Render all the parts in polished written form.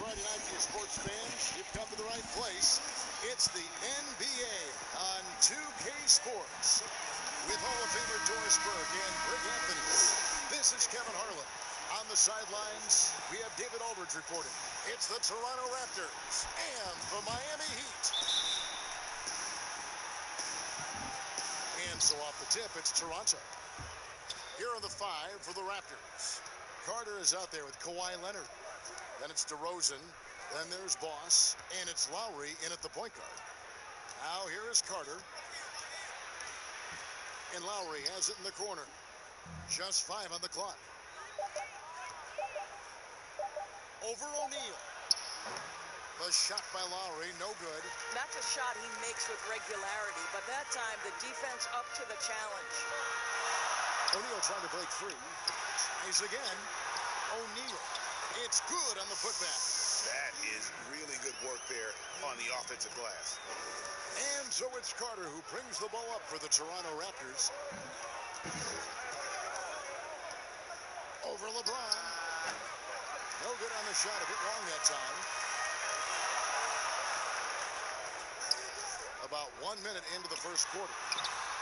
Friday night for you sports fans. You've come to the right place. It's the NBA on 2K Sports with Hall of Famer Doris Burke and Greg Anthony. This is Kevin Harlan. On the sidelines, we have David Aldridge reporting. It's the Toronto Raptors and the Miami Heat. And so off the tip, it's Toronto. Here are the five for the Raptors. Carter is out there with Kawhi Leonard. Then it's DeRozan. Then there's Boss. And it's Lowry in at the point guard. Now here is Carter. And Lowry has it in the corner. Just 5 on the clock. Over O'Neal. The shot by Lowry, no good. That's a shot he makes with regularity, but that time the defense up to the challenge. O'Neal trying to break free. Tries again. O'Neal. It's good on the putback. That is really good work there on the offensive glass. And so it's Carter who brings the ball up for the Toronto Raptors. Over LeBron. No good on the shot. A bit long that time. About 1 minute into the first quarter.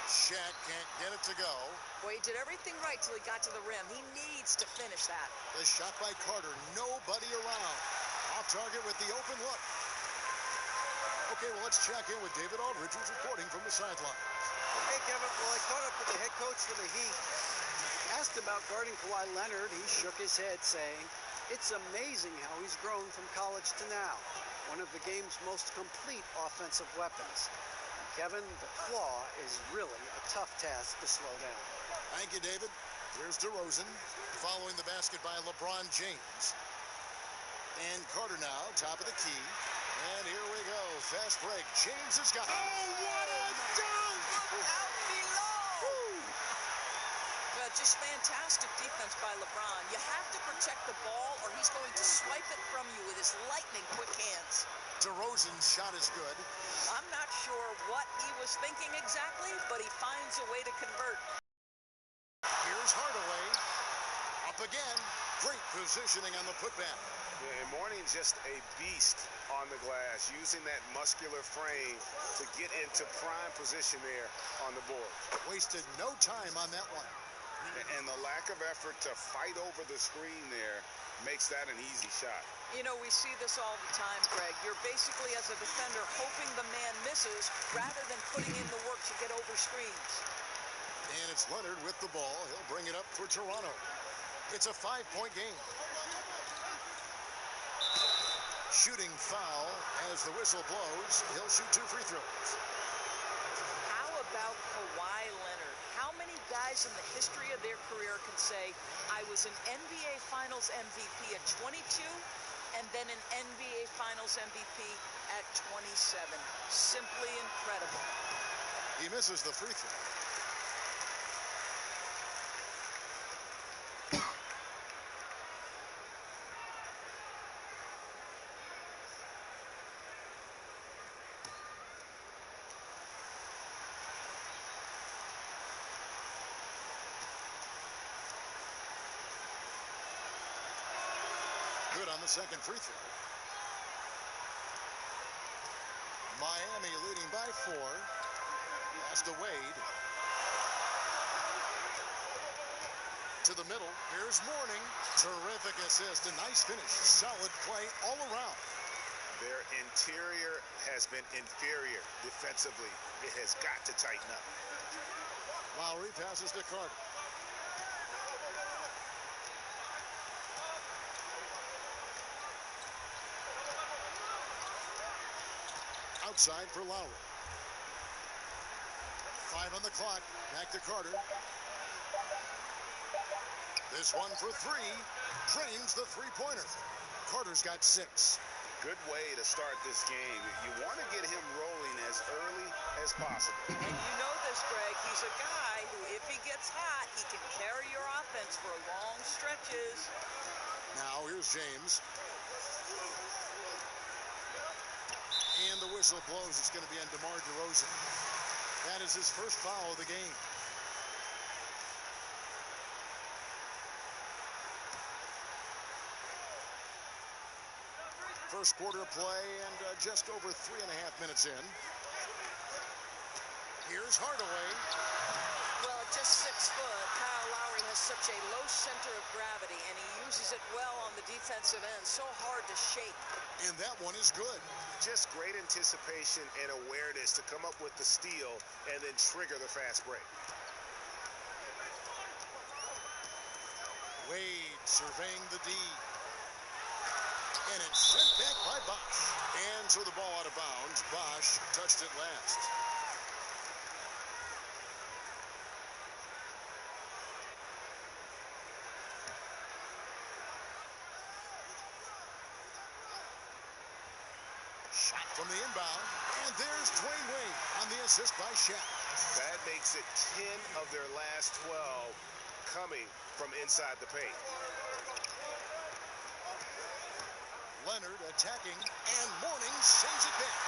Shaq can't get it to go. Boy, he did everything right till he got to the rim. He needs to finish that. The shot by Carter. Nobody around. Off target with the open look. Okay, well, let's check in with David Aldridge, who's reporting from the sideline. Hey, Kevin. Well, I caught up with the head coach for the Heat. Asked about guarding Kawhi Leonard. He shook his head, saying, "It's amazing how he's grown from college to now. One of the game's most complete offensive weapons." Kevin, the claw is really a tough task to slow down. Thank you, David. Here's DeRozan following the basket by LeBron James. And Carter now, top of the key. And here we go. Fast break. James has got... Oh, what a dunk! Out below! Well, just fantastic defense by LeBron. You have to protect the ball or he's going to swipe it from you with his lightning quick hands. DeRozan's shot is good. I'm not sure what he was thinking exactly, but he finds a way to convert. Here's Hardaway. Up again. Great positioning on the putback. Yeah, and Mourning's just a beast on the glass, using that muscular frame to get into prime position there on the board. Wasted no time on that one. And the lack of effort to fight over the screen there makes that an easy shot. You know, we see this all the time, Greg. You're basically, as a defender, hoping the man misses rather than putting in the work to get over screens. And it's Leonard with the ball. He'll bring it up for Toronto. It's a 5-point game. Shooting foul as the whistle blows. He'll shoot 2 free throws. How about Kawhi Leonard? How many guys in the history of their career can say, I was an NBA Finals MVP at 22 and then an NBA Finals MVP at 27? Simply incredible. He misses the free throw. Good on the second free throw. Miami leading by 4. Pass to Wade. To the middle. Here's Mourning. Terrific assist. A nice finish. Solid play all around. Their interior has been inferior defensively. It has got to tighten up. Lowry passes to Carter. Outside for Lowry. 5 on the clock. Back to Carter. This one for 3. Drains the three-pointer. Carter's got 6. Good way to start this game. You want to get him rolling as early as possible. And you know this, Greg. He's a guy who, if he gets hot, he can carry your offense for long stretches. Now here's James. And the whistle blows. It's going to be on DeMar DeRozan. That is his first foul of the game. first quarter of play and just over 3.5 minutes in. Here's Hardaway. Well, at just 6 foot, Kyle Lowry has such a low center of gravity, and he uses it well on the defensive end. So hard to shake. And that one is good. Just great anticipation and awareness to come up with the steal and then trigger the fast break. Wade surveying the D. And it's sent back by Bosch. And so the ball out of bounds. Bosch touched it last. Shot from the inbound. And there's Dwayne Wade on the assist by Shaq. That makes it 10 of their last 12 coming from inside the paint. Leonard attacking, and Mourning sends it back.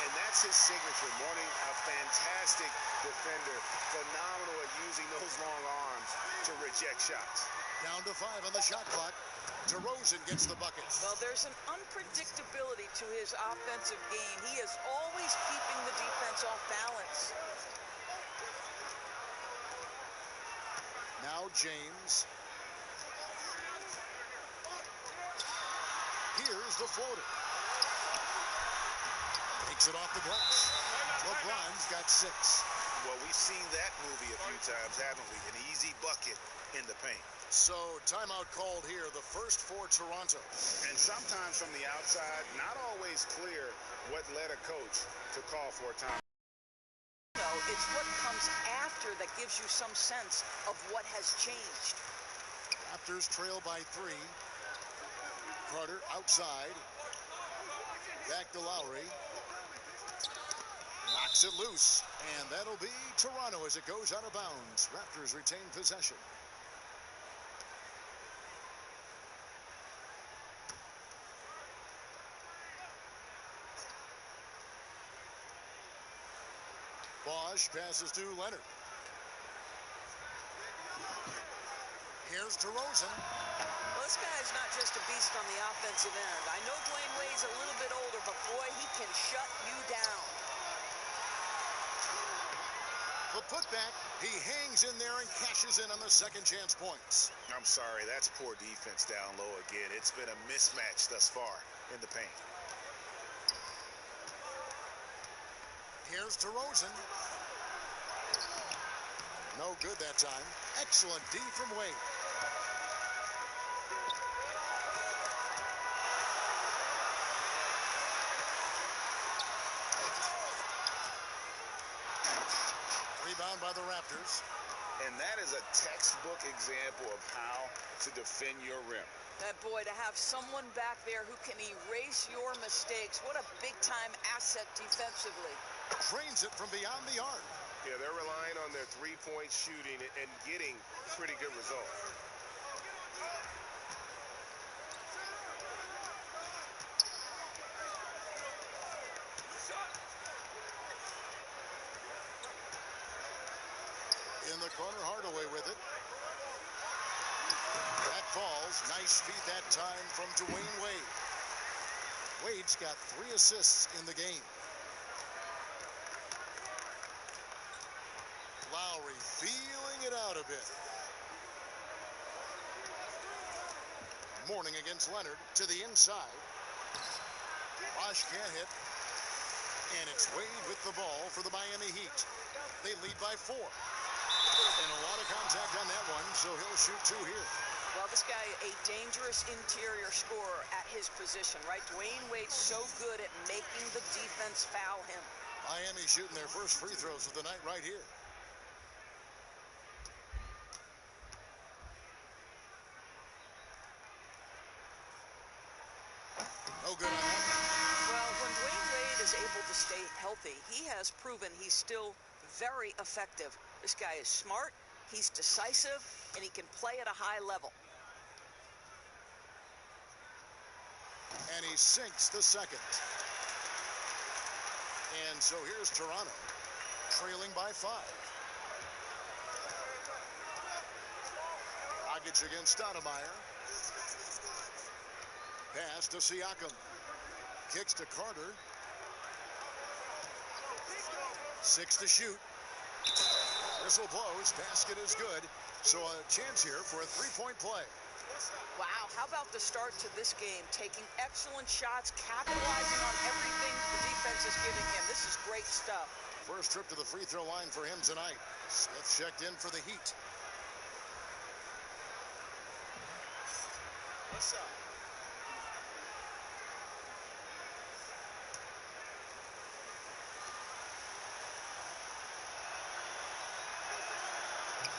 And that's his signature. Mourning, a fantastic defender. Phenomenal at using those long arms to reject shots. Down to 5 on the shot clock. DeRozan gets the bucket. Well, there's an unpredictability to his offensive game. He is always keeping the defense off balance. Now James. Here's the floater. Takes it off the glass. LeBron's got 6. Well, we've seen that movie a few times, haven't we? An easy bucket in the paint. So, timeout called here, the first for Toronto. And sometimes from the outside, not always clear what led a coach to call for a time. No, it's what comes after that gives you some sense of what has changed. Raptors trail by 3. Carter outside. Back to Lowry. Knocks it loose. And that'll be Toronto as it goes out of bounds. Raptors retain possession. Bosch passes to Leonard. Here's DeRozan. Well, this guy's not just a beast on the offensive end. I know Dwayne Wade's a little bit older, but boy, he can shut you down. The putback, he hangs in there and cashes in on the second chance points. I'm sorry, that's poor defense down low again. It's been a mismatch thus far in the paint. Here's DeRozan. No good that time. Excellent D from Wade. Rebound by the Raptors. And that is a textbook example of how to defend your rim. That boy, to have someone back there who can erase your mistakes, what a big-time asset defensively. Trains it from beyond the arc. Yeah, they're relying on their three-point shooting and getting pretty good results. In the corner, Hardaway with it. That falls. Nice feed that time from Dwayne Wade. Wade's got 3 assists in the game. Lowry feeling it out a bit. Mourning against Leonard to the inside. Bosch can't hit. And it's Wade with the ball for the Miami Heat. They lead by 4. And a lot of contact on that one, so he'll shoot 2 here. Well, this guy, a dangerous interior scorer at his position, right? Dwayne Wade's so good at making the defense foul him. Miami shooting their first free throws of the night right here. No good on that. Well, when Dwayne Wade is able to stay healthy, he has proven he's still very effective. This guy is smart, he's decisive, and he can play at a high level. And he sinks the second. And so here's Toronto, trailing by 5. Dragic against Stoudemire. Pass to Siakam. Kicks to Carter. 6 to shoot. Whistle blows. Basket is good. So a chance here for a three-point play. Wow, how about the start to this game? Taking excellent shots, capitalizing on everything the defense is giving him. This is great stuff. First trip to the free throw line for him tonight. Smith checked in for the Heat. What's up?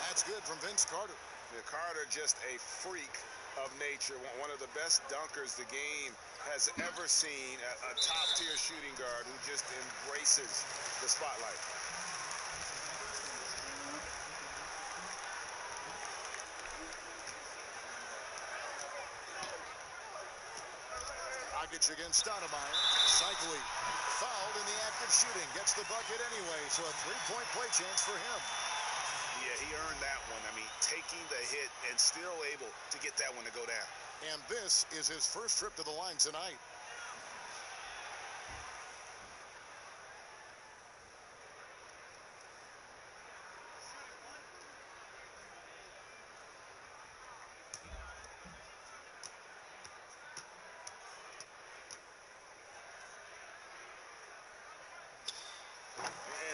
That's good from Vince Carter. Yeah, Carter just a freak of nature. One of the best dunkers the game has ever seen. A top-tier shooting guard who just embraces the spotlight. Dragic against Stoudemire. Cycling. Fouled in the act of shooting. Gets the bucket anyway, so a three-point play chance for him. Yeah, he earned that one. I mean, taking the hit and still able to get that one to go down. And this is his first trip to the line tonight.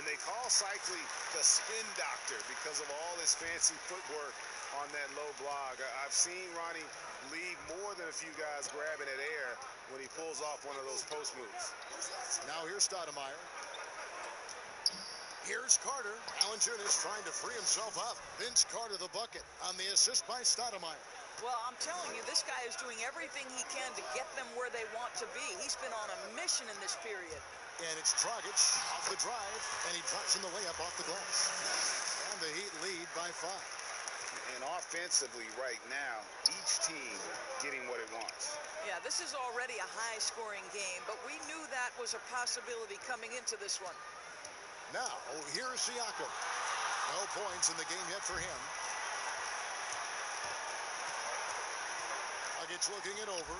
And they call Cycli the spin doctor because of all his fancy footwork on that low block. I've seen Ronnie leave more than a few guys grabbing at air when he pulls off one of those post moves. Now here's Stoudemire. Here's Carter. Valanciunas trying to free himself up. Vince Carter the bucket on the assist by Stoudemire. Well, I'm telling you, this guy is doing everything he can to get them where they want to be. He's been on a mission in this period. And it's Dragic off the drive, and he drops in the layup off the glass. And the Heat lead by 5. And offensively right now, each team getting what it wants. Yeah, this is already a high-scoring game, but we knew that was a possibility coming into this one. Now, here's Siakam. No points in the game yet for him. Dragic looking it over.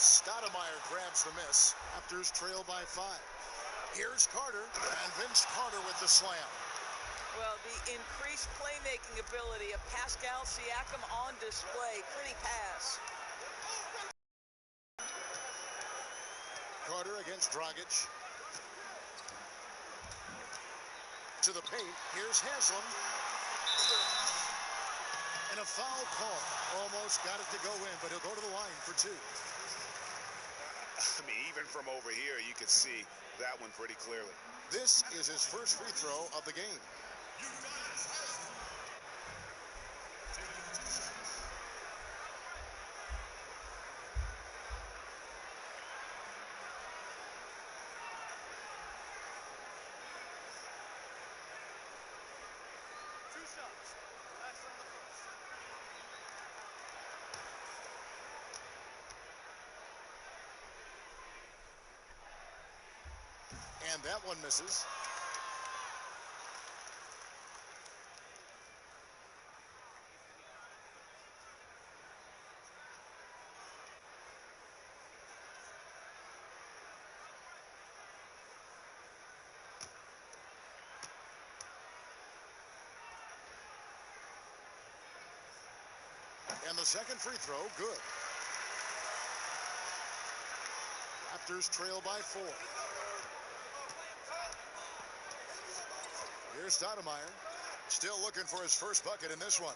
Stoudemire grabs the miss. Raptors trail by 5. Here's Carter, and Vince Carter with the slam. Well, the increased playmaking ability of Pascal Siakam on display. Pretty pass. Carter against Dragic. To the paint. Here's Haslam. And a foul call. Almost got it to go in, but he'll go to the line for 2. I mean, even from over here, you can see that one pretty clearly. This is his first free throw of the game. And that one misses. And the second free throw, good. Raptors trail by 4. Here's Stoudemire. Still looking for his first bucket in this one.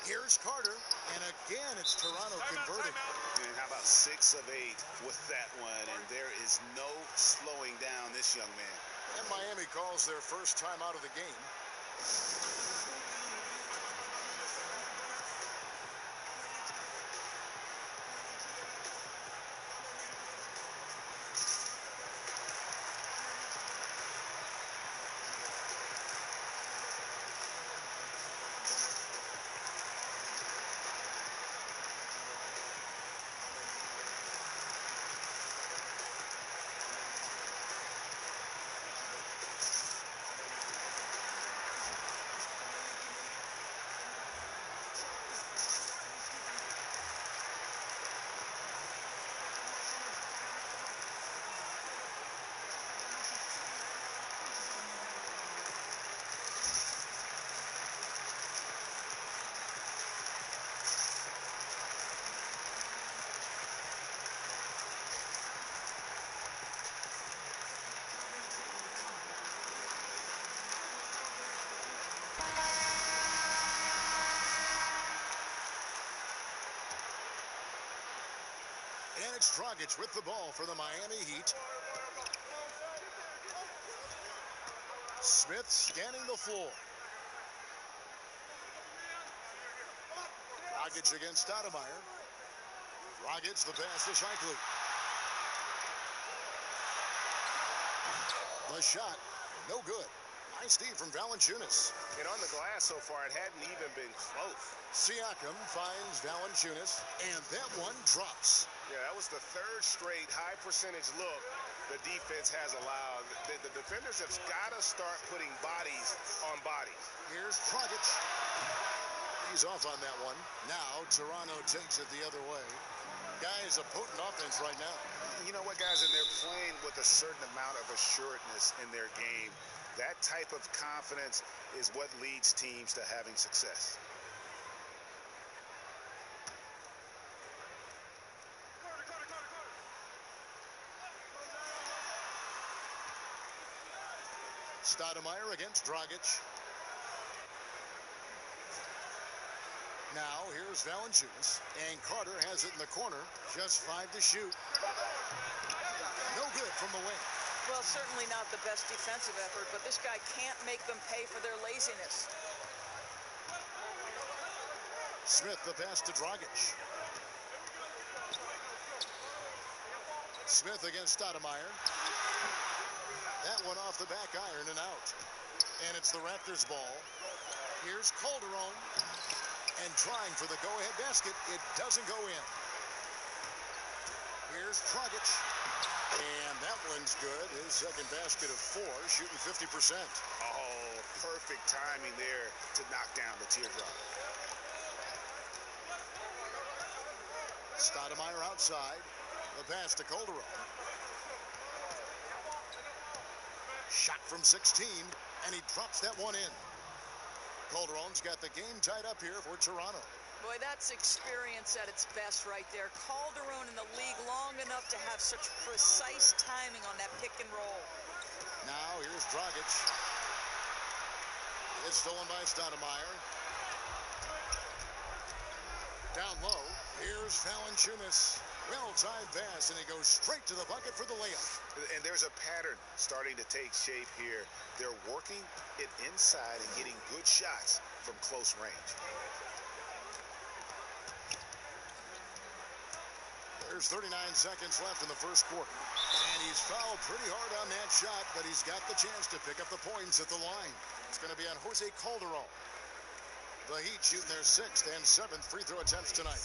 Here's Carter. And again, it's Toronto converting. And how about 6 of 8 with that one? And there is no slowing down this young man. And Miami calls their first time out of the game. it's Dragic with the ball for the Miami Heat. Smith scanning the floor. Dragic against Stoudemire. Dragic, the pass to Shikely. The shot, no good. Nice D from Valanciunas. And on the glass so far, it hadn't even been close. Siakam finds Valanciunas, and that one drops. Yeah, that was the third straight high percentage look the defense has allowed. The defenders have got to start putting bodies on bodies. Here's Dragic. He's off on that one. Now Toronto takes it the other way. Guys, a potent offense right now. You know what, guys, and they're playing with a certain amount of assuredness in their game. That type of confidence is what leads teams to having success. Stoudemire against Dragic. Now here's Valanciunas, and Carter has it in the corner. Just 5 to shoot. No good from the wing. Well, certainly not the best defensive effort, but this guy can't make them pay for their laziness. Smith, the pass to Dragic. Smith against Stoudemire. That one off the back iron and out. And it's the Raptors ball. Here's Calderon. And trying for the go-ahead basket. It doesn't go in. Here's Dragic. And that one's good. His second basket of 4, shooting 50%. Oh, perfect timing there to knock down the teardrop. Stoudemire outside. The pass to Calderon. Shot from 16, and he drops that one in. Calderon's got the game tied up here for Toronto. Boy, that's experience at its best right there. Calderon in the league long enough to have such precise timing on that pick and roll. Now here's Dragic. It's stolen by Stoudemire. Down low, here's Valanciunas. Well-timed pass, and he goes straight to the bucket for the layup. And there's a pattern starting to take shape here. They're working it inside and getting good shots from close range. There's 39 seconds left in the first quarter. And he's fouled pretty hard on that shot, but he's got the chance to pick up the points at the line. It's going to be on Jose Calderon. The Heat shooting their 6th and 7th free throw attempts tonight.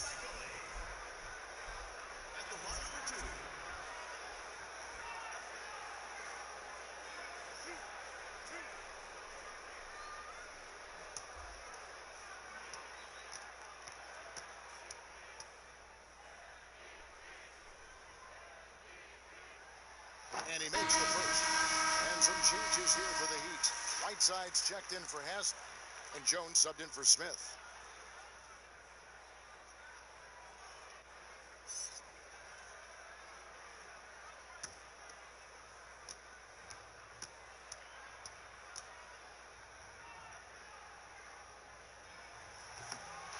And he makes the first. And some changes here for the Heat. Whiteside's checked in for Haslem, and Jones subbed in for Smith.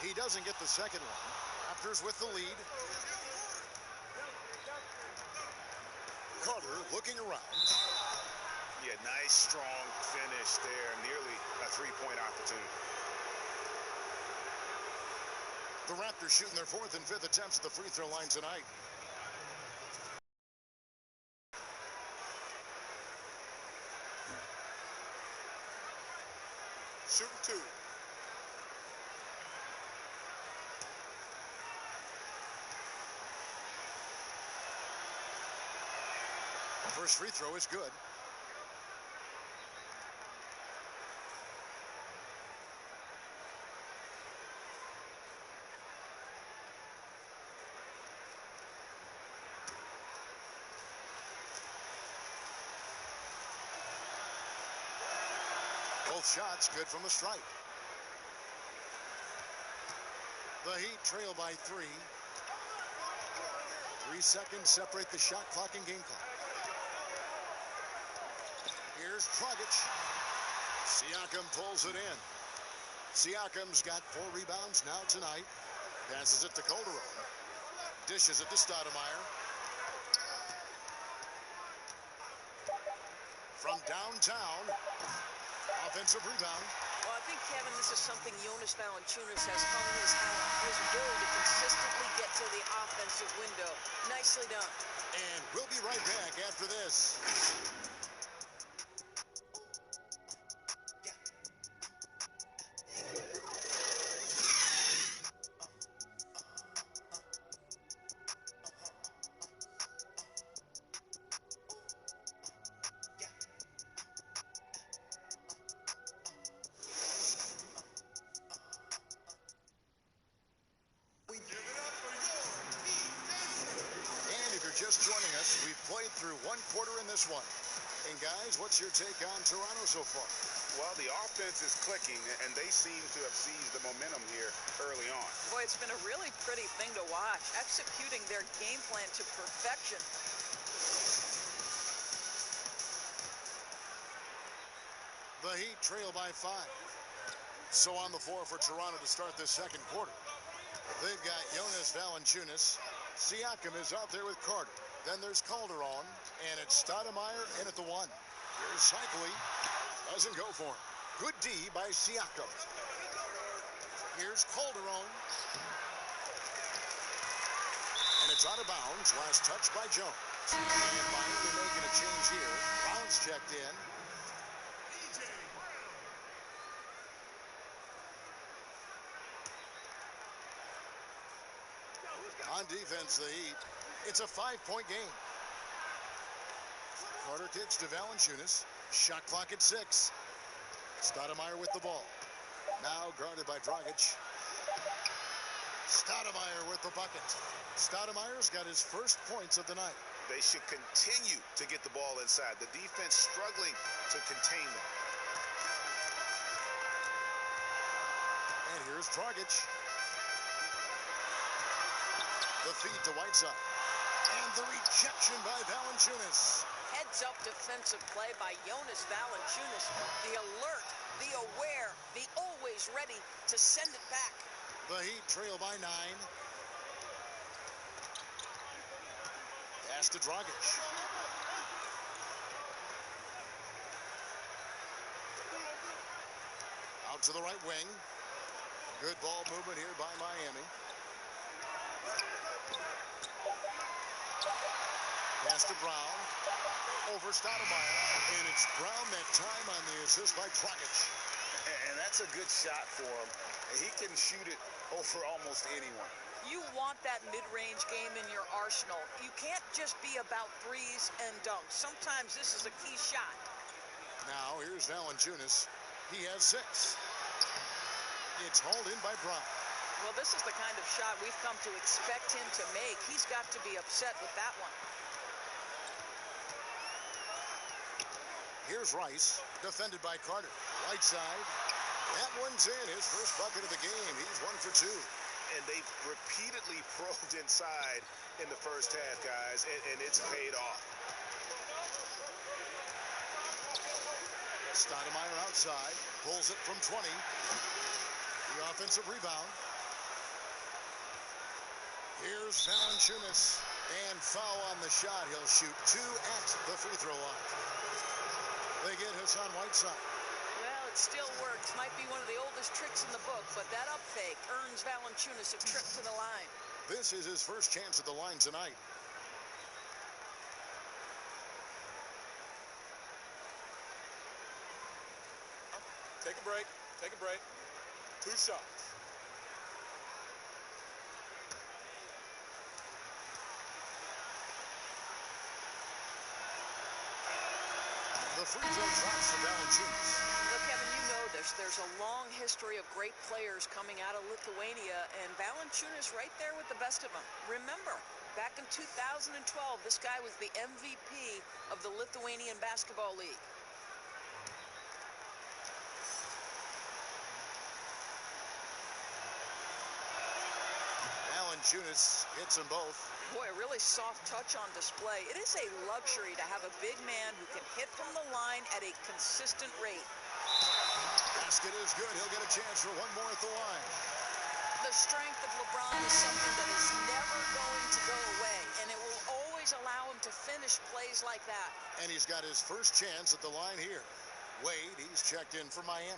He doesn't get the second one. Raptors with the lead. Carter looking around. Yeah, nice, strong finish there. Nearly a three-point opportunity. The Raptors shooting their 4th and 5th attempts at the free throw line tonight. Shooting 2. First free throw is good. Both shots good from the stripe. The Heat trail by 3. 3 seconds separate the shot clock and game clock. Here's Dragic. Siakam pulls it in. Siakam's got 4 rebounds now tonight. Passes it to Calderon. Dishes it to Stoudemire. downtown. Offensive rebound. Well, I think, Kevin, this is something Jonas Valanciunas has hung his hat on. His ability to consistently get to the offensive window. Nicely done. And we'll be right back after this. Just joining us, we've played through one quarter in this one. And guys, what's your take on Toronto so far? Well, the offense is clicking, and they seem to have seized the momentum here early on. Boy, it's been a really pretty thing to watch, executing their game plan to perfection. The Heat trail by 5. So on the floor for Toronto to start this second quarter. They've got Jonas Valanciunas. Siakam is out there with Carter. Then there's Calderon, and it's Stoudemire in at the 1. Here's Cycli. Doesn't go for him. Good D by Siakam. Here's Calderon. And it's out of bounds. Last touch by Jones. And Miami making a change here. Brown's checked in. On defense, the Heat. It's a 5-point game. Carter kicks to Valanciunas. Shot clock at 6. Stoudemire with the ball. Now guarded by Dragic. Stoudemire with the bucket. Stoudemire's got his first points of the night. They should continue to get the ball inside. The defense struggling to contain them. And here's Dragic. The feed to Whiteside. And the rejection by Valanciunas. Heads-up defensive play by Jonas Valanciunas. The alert, the aware, the always ready to send it back. The Heat trail by 9. Pass to Dragic. Out to the right wing. Good ball movement here by Miami. Pass to Brown. Over Stoudemire. And it's Brown that time on the assist by Dragic. And that's a good shot for him. He can shoot it over almost anyone. You want that mid-range game in your arsenal. You can't just be about threes and dunks. Sometimes this is a key shot. Now here's Valanciunas. He has 6. It's hauled in by Brown. Well, this is the kind of shot we've come to expect him to make. He's got to be upset with that one. Here's Rice, defended by Carter. Right side. That one's in. His first bucket of the game. He's 1 for 2. And they've repeatedly probed inside in the first half, guys, and it's paid off. Stoudemire outside. Pulls it from 20. The offensive rebound. Here's Valanciunas. And foul on the shot. He'll shoot 2 at the free throw line. They get Hassan Whiteside. Well, it still works. Might be one of the oldest tricks in the book, but that up fake earns Valanciunas a trip to the line. This is his first chance at the line tonight. Take a break. Take a break. 2 shots. The free throw drops for Valanciunas. Well, Kevin, you know this. There's a long history of great players coming out of Lithuania, and Valanciunas right there with the best of them. Remember, back in 2012, this guy was the MVP of the Lithuanian Basketball League. Valanciunas hits them both. Boy, a really soft touch on display. It is a luxury to have a big man who can hit from the line at a consistent rate. Basket is good. He'll get a chance for one more at the line. The strength of LeBron is something that is never going to go away, and it will always always allow him to finish plays like that. And he's got his first chance at the line here. Wade, he's checked in for Miami.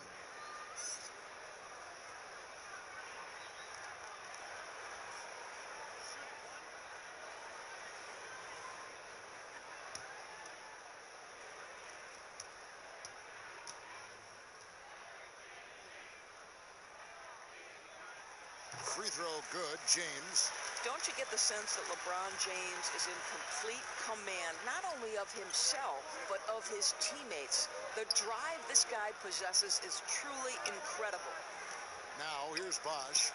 Free throw good, James. Don't you get the sense that LeBron James is in complete command, not only of himself, but of his teammates? The drive this guy possesses is truly incredible. Now, here's Bosch.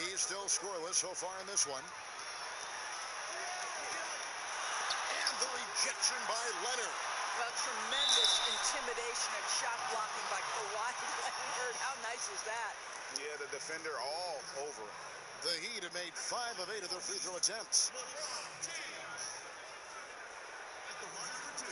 He's still scoreless so far in this one. And the rejection by Leonard. Well, tremendous intimidation and shot blocking by Kawhi Leonard. How nice was that? Yeah, the defender all over him. The Heat have made 5 of 8 of their free throw attempts. At the line for 2.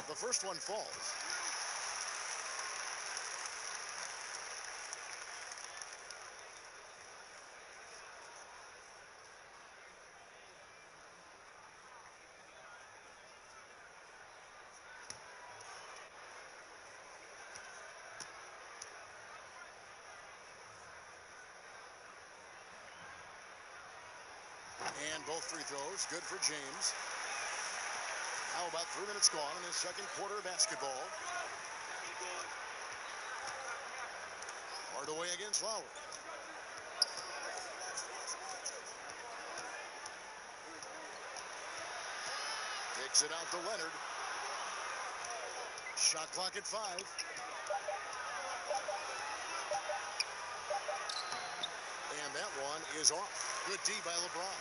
The first one falls. And both free throws good for James. Now about 3 minutes gone in the second quarter of basketball. Hardaway against Lowry. Takes it out to Leonard. Shot clock at 5. And that one is off. Good D by LeBron.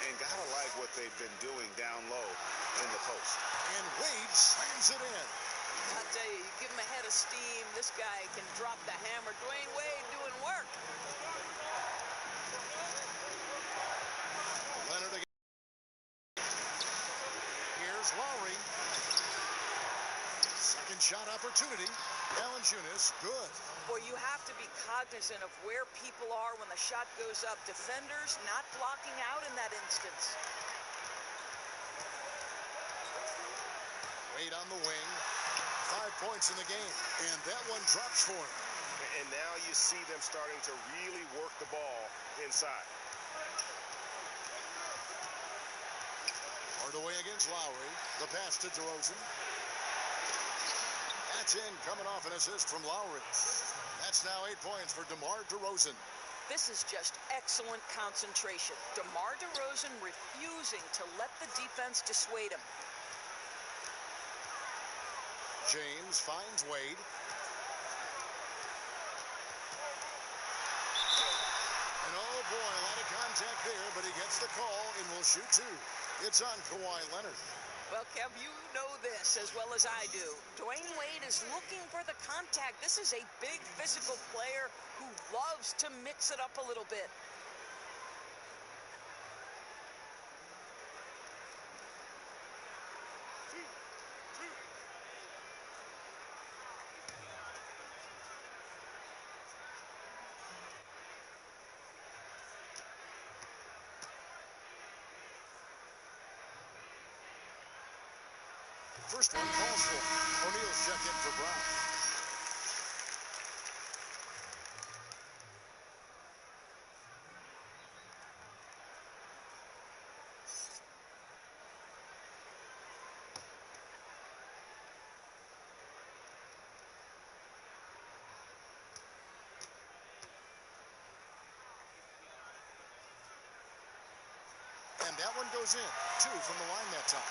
And gotta like what they've been doing down low in the post. And Wade slams it in. I'll tell you, you give him a head of steam, this guy can drop the hammer. Dwayne Wade doing work. Leonard again. Here's Lowry. Second shot opportunity. Valanciunas, good. Boy, you have to be cognizant of where people are when the shot goes up. Defenders not blocking out in that instance. Wade on the wing. 5 points in the game. And that one drops for him. And now you see them starting to really work the ball inside. Hardaway against Lowry. The pass to DeRozan. That's in, coming off an assist from Lowry. That's now 8 points for DeMar DeRozan. This is just excellent concentration. DeMar DeRozan refusing to let the defense dissuade him. James finds Wade. And oh boy, a lot of contact there, but he gets the call and will shoot 2. It's on Kawhi Leonard. Well, Kev, you know this as well as I do. Dwayne Wade is looking for the contact. This is a big physical player who loves to mix it up a little bit. First one calls for him. O'Neal's check in for Brown. And that one goes in. 2 from the line that time.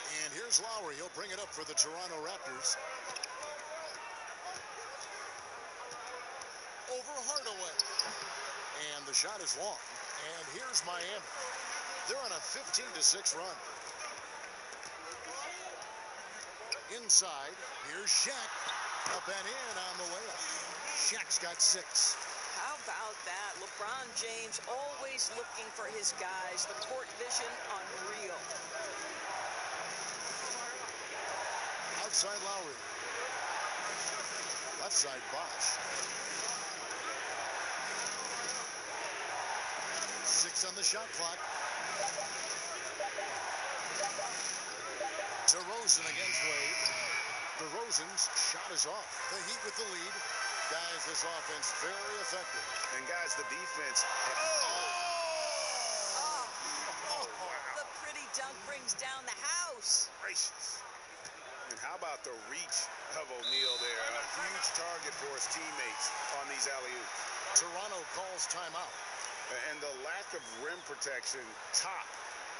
And here's Lowry. He'll bring it up for the Toronto Raptors. Over Hardaway. And the shot is long. And here's Miami. They're on a 15-6 run. Inside, here's Shaq. Up and in on the layup. Shaq's got 6. How about that? LeBron James always looking for his guys. The court vision, unreal. Outside Lowry. Left side Bosch. 6 on the shot clock. DeRozan against Wade. DeRozan's shot is off. The Heat with the lead. Guys, this offense very effective. And guys, the defense. The pretty dunk brings down the house. Gracious. And how about the reach of O'Neal there? A huge target for his teammates on these alley-oops. Toronto calls timeout. And the lack of rim protection, top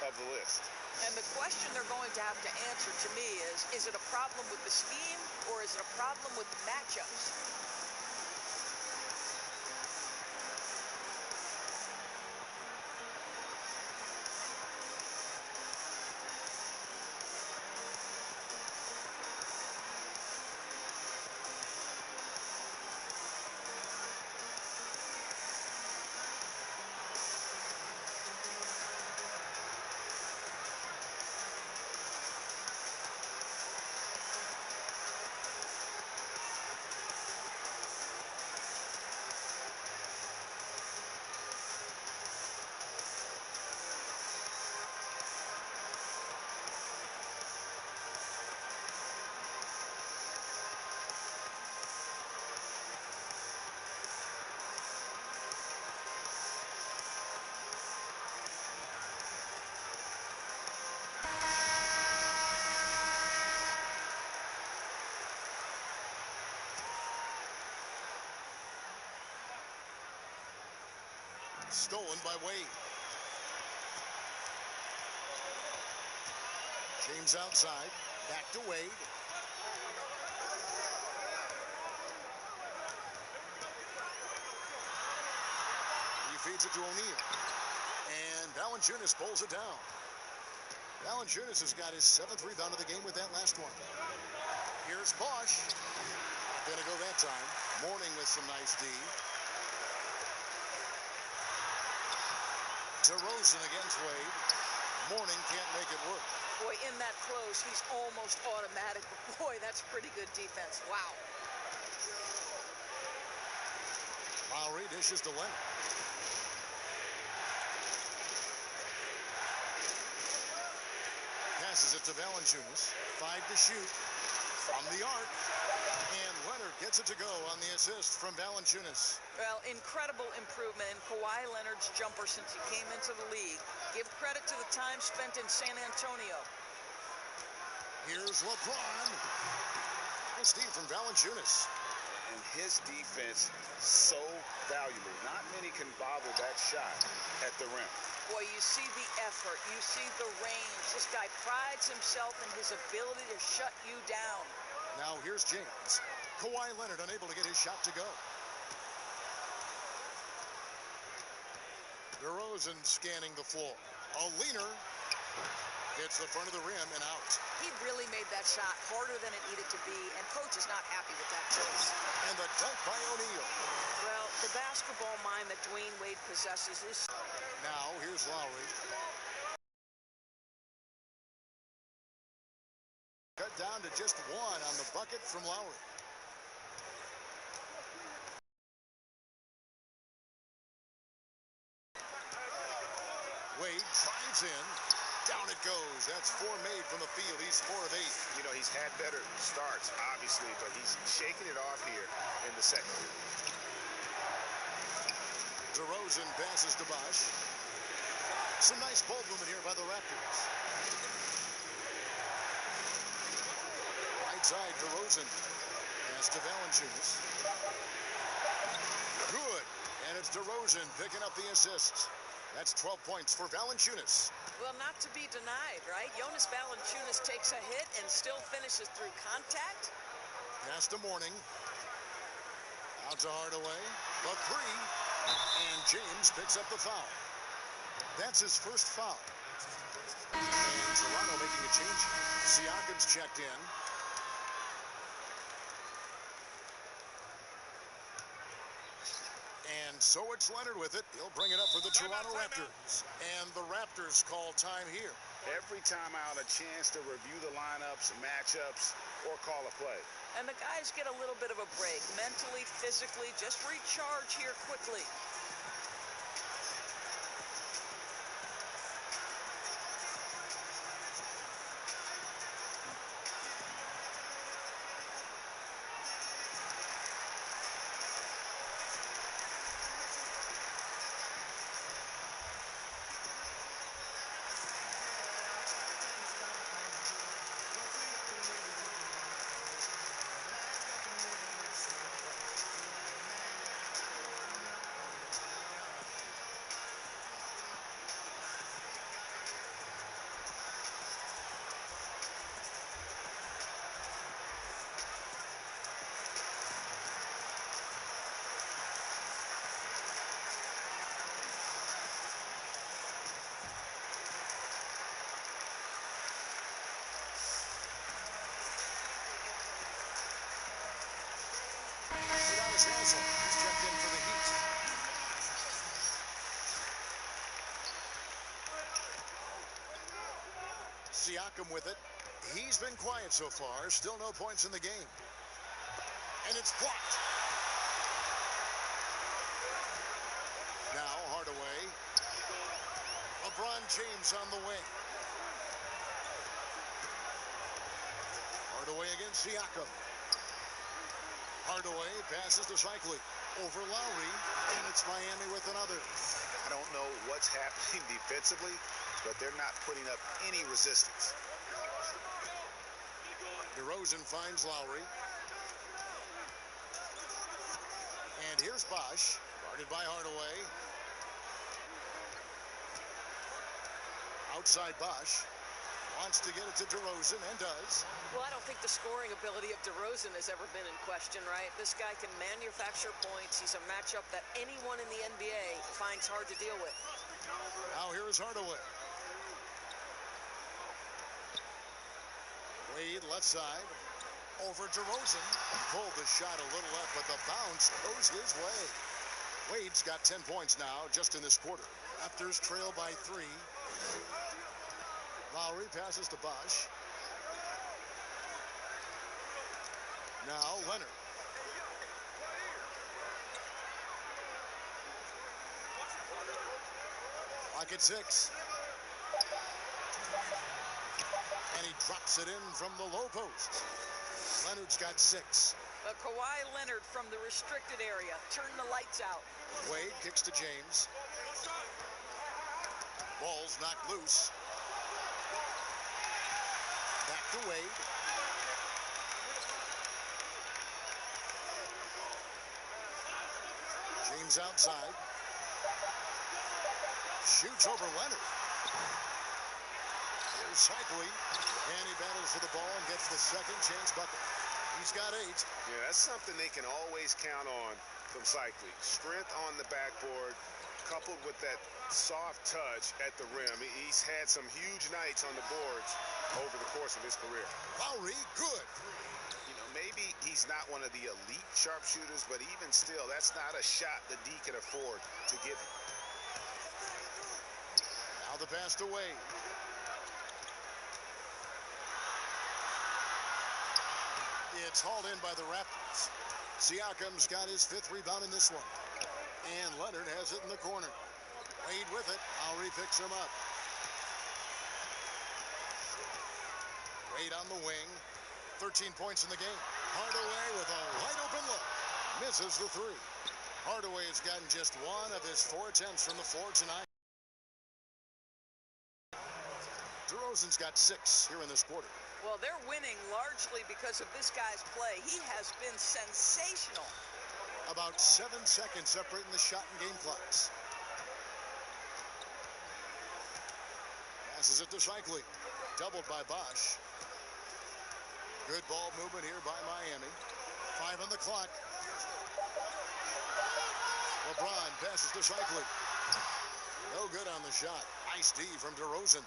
of the list. And the question they're going to have to answer to me is it a problem with the scheme or is it a problem with the matchups? Stolen by Wade. James outside. Back to Wade. He feeds it to O'Neal. And Valanciunas pulls it down. Valanciunas has got his 7th rebound of the game with that last one. Here's Bosch. Not going to go that time. Mourning with some nice D. DeRozan against Wade. Mourning can't make it work. Boy, in that close, he's almost automatic. But boy, that's pretty good defense. Wow. Lowry dishes to Leonard. Passes it to Valanciunas. 5 to shoot from the arc. And Leonard gets it to go on the assist from Valanciunas. Well, incredible improvement in Kawhi Leonard's jumper since he came into the league. Give credit to the time spent in San Antonio. Here's LeBron. Nice steal from Valanciunas. And his defense so valuable. Not many can bottle that shot at the rim. Boy, you see the effort. You see the range. This guy prides himself in his ability to shut you down. Now here's James. Kawhi Leonard unable to get his shot to go. DeRozan scanning the floor. A leaner hits the front of the rim and out. He really made that shot harder than it needed to be, and coach is not happy with that choice. And the dunk by O'Neal. Well, the basketball mind that Dwayne Wade possesses is... Now here's Lowry. Cut down to just 1 on the bucket from Lowry. Wade drives in. Down it goes. That's 4 made from the field. He's 4 of 8. You know, he's had better starts, obviously, but he's shaking it off here in the second. DeRozan passes to Bosch. Some nice ball movement here by the Raptors. Right side, DeRozan. Pass to Valanciunas. Good. And it's DeRozan picking up the assists. That's 12 points for Valanciunas. Well, not to be denied, right? Jonas Valanciunas takes a hit and still finishes through contact. Pass to Mourning. Out to Hardaway. The 3. And James picks up the foul. That's his first foul. And Toronto making a change. Siakam's checked in. So it's Leonard with it. He'll bring it up for the Toronto Raptors. And the Raptors call time here. Every time out, a chance to review the lineups, matchups, or call a play. And the guys get a little bit of a break, mentally, physically, just recharge here quickly. Hansel. He's checked in for the Heat. Siakam with it. He's been quiet so far. Still no points in the game. And it's blocked. Now Hardaway. LeBron James on the wing. Hardaway against Siakam. Hardaway passes to Cycling over Lowry, and it's Miami with another. I don't know what's happening defensively, but they're not putting up any resistance. DeRozan finds Lowry. And here's Bosh, guarded by Hardaway. Outside Bosh. Wants to get it to DeRozan, and does. Well, I don't think the scoring ability of DeRozan has ever been in question, right? This guy can manufacture points. He's a matchup that anyone in the NBA finds hard to deal with. Now here is Hardaway. Wade left side. Over DeRozan. Pulled the shot a little left, but the bounce goes his way. Wade's got 10 points now just in this quarter. Raptors trail by 3. Lowry passes to Bosh. Now Leonard. Clock at 6. And he drops it in from the low post. Leonard's got 6. Kawhi Leonard from the restricted area. Turn the lights out. Wade kicks to James. Ball's knocked loose. Back to Wade. James outside. Shoots over Leonard. Here's Cycling. And he battles for the ball and gets the second chance bucket. He's got 8. Yeah, that's something they can always count on from Cycling. Strength on the backboard, coupled with that soft touch at the rim. He's had some huge nights on the boards over the course of his career. Lowry, good. You know, maybe he's not one of the elite sharpshooters, but even still, that's not a shot that D can afford to give him. Now the pass to Wade. It's hauled in by the Raptors. Siakam's got his 5th rebound in this one. And Leonard has it in the corner. Wade with it. Lowry picks him up. Wade on the wing. 13 points in the game. Hardaway with a wide open look. Misses the 3. Hardaway has gotten just 1 of his 4 attempts from the floor tonight. DeRozan's got 6 here in this quarter. Well, they're winning largely because of this guy's play. He has been sensational. About 7 seconds separating the shot and game clocks. Passes it to Cycling. Doubled by Bosh. Good ball movement here by Miami. 5 on the clock. LeBron passes to Cycling. No good on the shot. Nice D from DeRozan.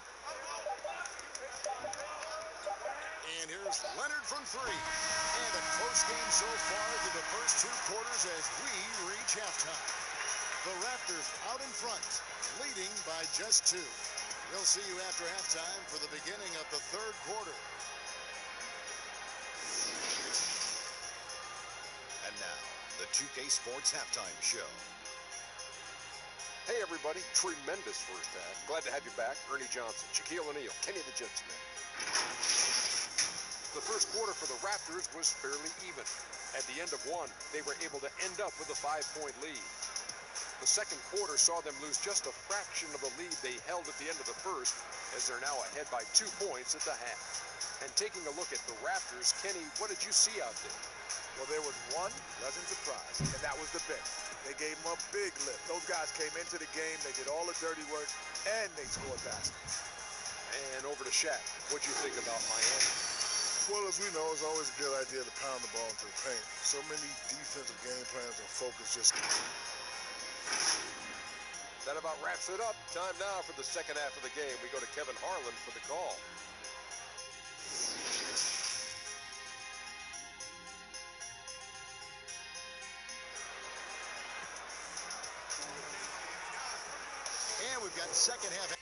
And here's Leonard from 3. And a close game so far through the first 2 quarters as we reach halftime. The Raptors out in front, leading by just 2. We'll see you after halftime for the beginning of the third quarter. And now, the 2K Sports Halftime Show. Hey everybody, tremendous first half. Glad to have you back. Ernie Johnson, Shaquille O'Neal, Kenny the Jet Smith. The first quarter for the Raptors was fairly even. At the end of one, they were able to end up with a 5-point lead. The second quarter saw them lose just a fraction of the lead they held at the end of the first, as they're now ahead by 2 points at the half. And taking a look at the Raptors, Kenny, what did you see out there? Well, there was one pleasant surprise, and that was the bench. They gave them a big lift. Those guys came into the game, they did all the dirty work, and they scored baskets. And over to Shaq. What'd you think about Miami? Well, as we know, it's always a good idea to pound the ball into the paint. So many defensive game plans and focus just... That about wraps it up. Time now for the second half of the game. We go to Kevin Harlan for the call. And we've got second half.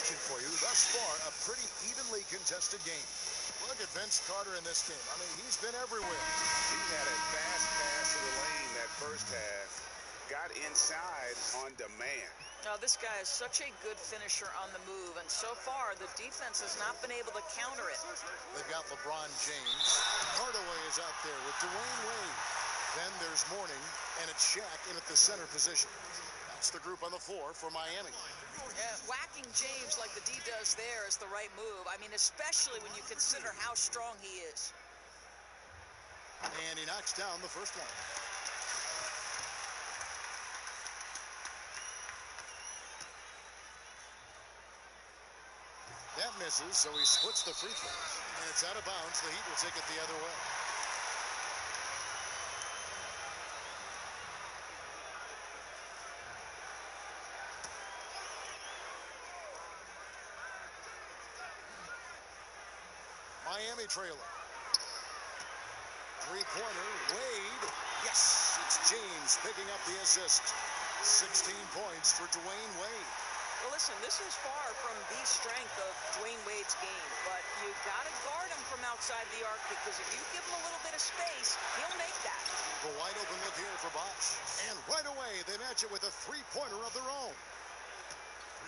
For you thus far, a pretty evenly contested game. Look at Vince Carter in this game. I mean, he's been everywhere. He had a fast pass to the lane that first half. Got inside on demand. Now, this guy is such a good finisher on the move, and so far, the defense has not been able to counter it. They've got LeBron James. Hardaway is out there with Dwayne Wade. Then there's Mourning, and it's Shaq in at the center position. That's the group on the floor for Miami. Whacking James like the D does there is the right move. I mean, especially when you consider how strong he is. And he knocks down the first one. That misses, so he splits the free throws. And it's out of bounds. The Heat will take it the other way. Miami trailer. Three-pointer, Wade. Yes, it's James picking up the assist. 16 points for Dwayne Wade. Well, listen, this is far from the strength of Dwayne Wade's game, but you got to guard him from outside the arc, because if you give him a little bit of space, he'll make that. The wide open look here for Bosch. And right away, they match it with a three-pointer of their own.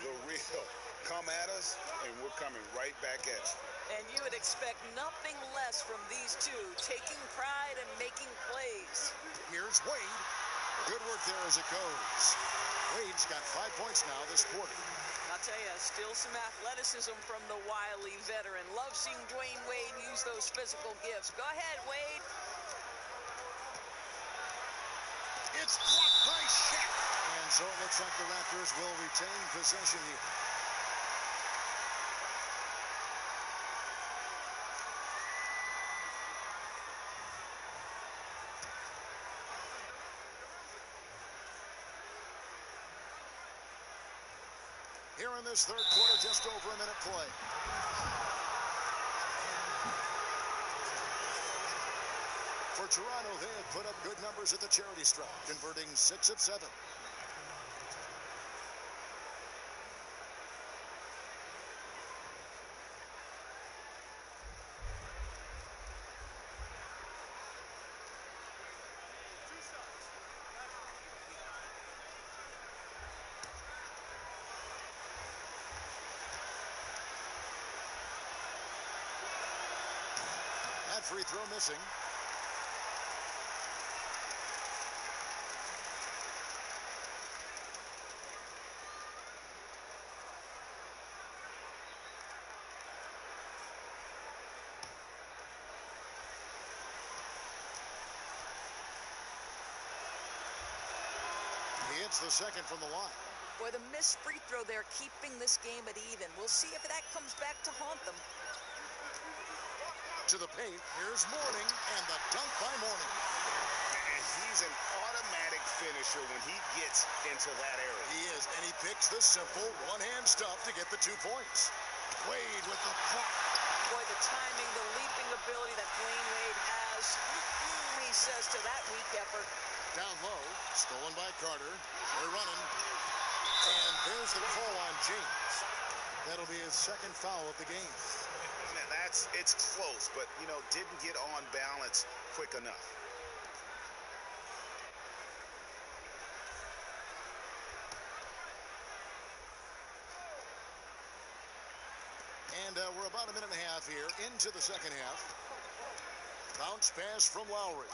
The real come at us, and we're coming right back at you. And you would expect nothing less from these two, taking pride and making plays. Here's Wade. Good work there as it goes. Wade's got 5 points now this quarter. I'll tell you, still some athleticism from the wily veteran. Love seeing Dwayne Wade use those physical gifts. Go ahead, Wade. It's blocked by Shaq. And so it looks like the Raptors will retain possession here. Here in this third quarter, just over a minute play. For Toronto, they have put up good numbers at the charity stripe, converting 6 of 7. free throw missing. He hits the second from the line. Boy, the missed free throw there keeping this game at even. We'll see if that comes back to haunt them. To the paint, here's Mourning, and the dunk by Mourning. And he's an automatic finisher when he gets into that area. He is, and he picks the simple one-hand stuff to get the 2 points. Wade with the clock. Boy, the timing, the leaping ability that Dwayne Wade has. He says to that weak effort. Down low, stolen by Carter. They're running. And there's the call on James. That'll be his second foul of the game. Man, it's close, but, you know, didn't get on balance quick enough. And we're about a minute and a half here into the second half. Bounce pass from Lowry.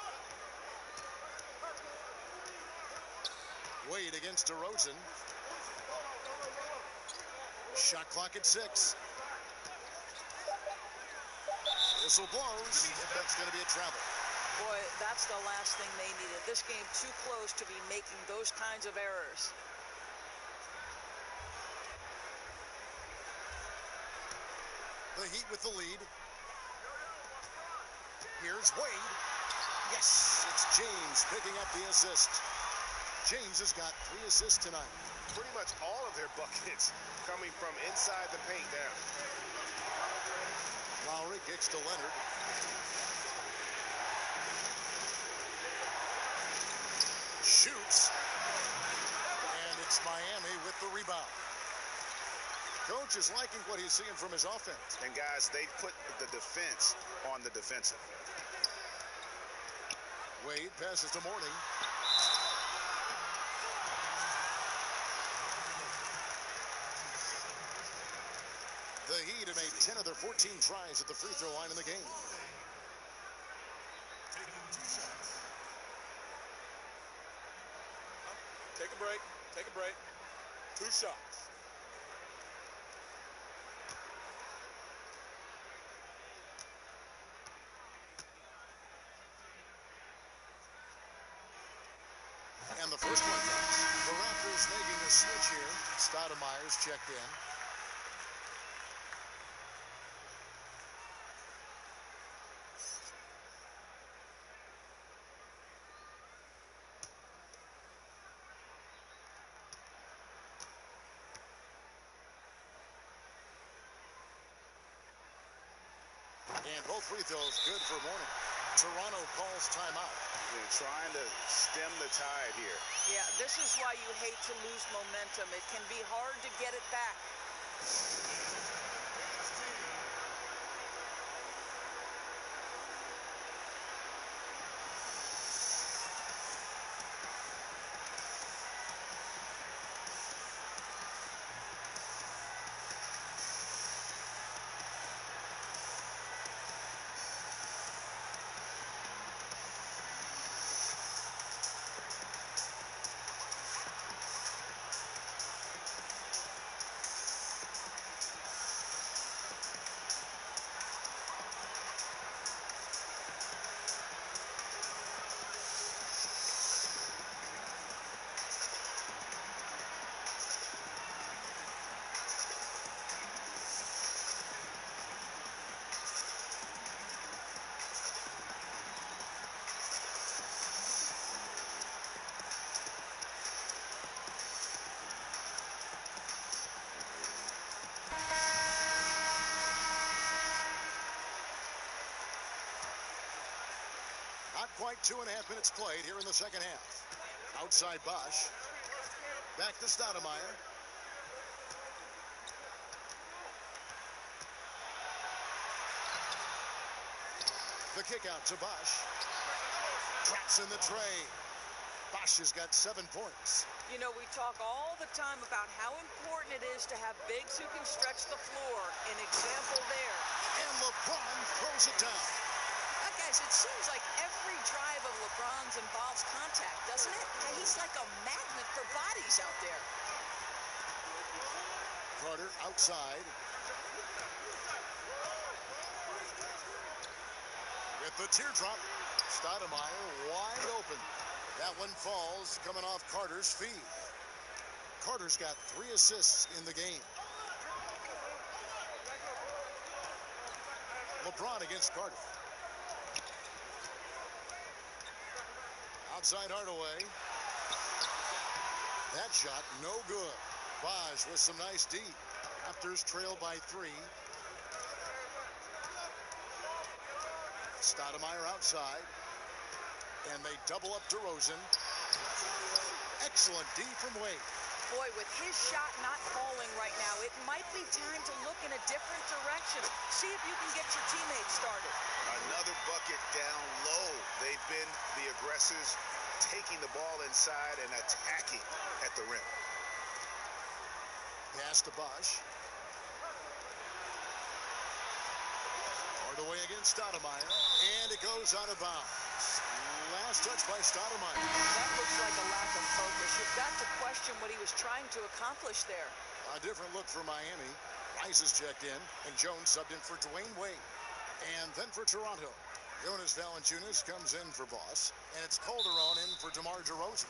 Wade against DeRozan. Shot clock at 6. Whistle blows. That's going to be a travel. Boy, that's the last thing they needed. This game too close to be making those kinds of errors. The Heat with the lead. Here's Wade. Yes, it's James picking up the assist. James has got 3 assists tonight. Pretty much all of their buckets coming from inside the paint now. Lowry kicks to Leonard. Shoots. And it's Miami with the rebound. Coach is liking what he's seeing from his offense. And guys, they put the defense on the defensive. Wade passes to Mourning. The Heat have made 10 of their 14 tries at the free throw line in the game. Taking 2 shots. Take a break. Take a break. 2 shots. And the first one comes. The Raptors making a switch here. Stoudemire's checked in. And both free throws good for Mourning. Toronto calls timeout. They're trying to stem the tide here. Yeah, this is why you hate to lose momentum. It can be hard to get it back. Not quite 2.5 minutes played here in the second half. Outside Bosch. Back to Stoudemire. The kick out to Bosch. Drops in the tray. Bosch has got 7 points. You know, we talk all the time about how important it is to have bigs who can stretch the floor. An example there. And LeBron throws it down. That Guys, it seems like every drive of LeBron's involves contact, doesn't it? Yeah, he's like a magnet for bodies out there. Carter outside. With the teardrop, Stoudemire wide open. That one falls coming off Carter's feet. Carter's got 3 assists in the game. LeBron against Carter. Outside Hardaway. That shot no good. Bosch with some nice D. Raptors trail by 3. Stoudemire outside. And they double up DeRozan. Excellent D from Wade. Boy, with his shot not falling right now, it might be time to look in a different direction. See if you can get your teammates started. Another bucket down low. They've been the aggressors, taking the ball inside and attacking at the rim. Pass to Bosch. Hardaway against Stoudemire. And it goes out of bounds. Last touch by Stoudemire. That looks like a lack of focus. You've got to question what he was trying to accomplish there. A different look for Miami. Rice is checked in, and Jones subbed in for Dwayne Wade. And then for Toronto, Jonas Valanciunas comes in for Boss, and it's Calderon in for DeMar DeRozan.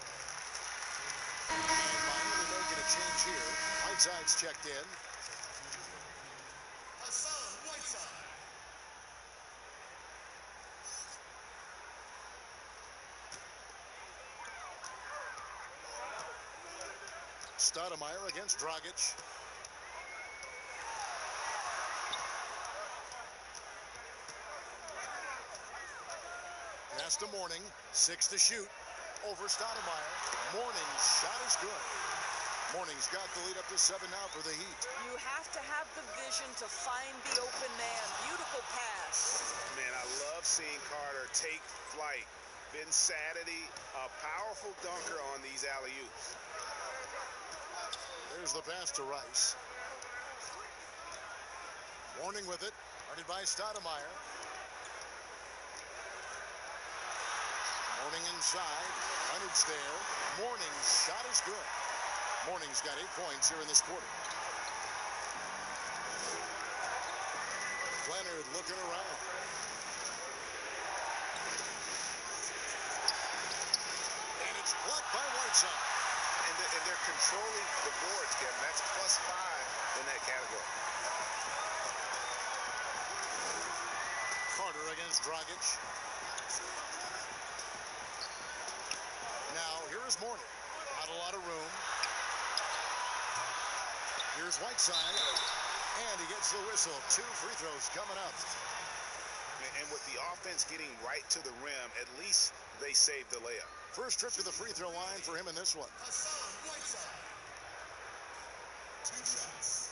And Miami making a change here. Whiteside's checked in. Stoudemire against Dragic. Pass to Mourning. 6 to shoot. Over Stoudemire. Mourning's shot is good. Mourning's got the lead up to 7 now for the Heat. You have to have the vision to find the open man. Beautiful pass. Man, I love seeing Carter take flight. Ben Saturday, a powerful dunker on these alley-oops. There's the pass to Rice. Mourning with it. Guarded by Stoudemire. Mourning inside. Leonard's there. Mourning's shot is good. Mourning's got 8 points here in this quarter. Leonard looking around. And it's blocked by Whiteside. And they're controlling the boards, Kevin. That's +5 in that category. Carter against Dragic. Now, here is Mourning. Not a lot of room. Here's Whiteside. And he gets the whistle. 2 free throws coming up. And with the offense getting right to the rim, at least they saved the layup. First trip to the free throw line for him in this one. 2 shots.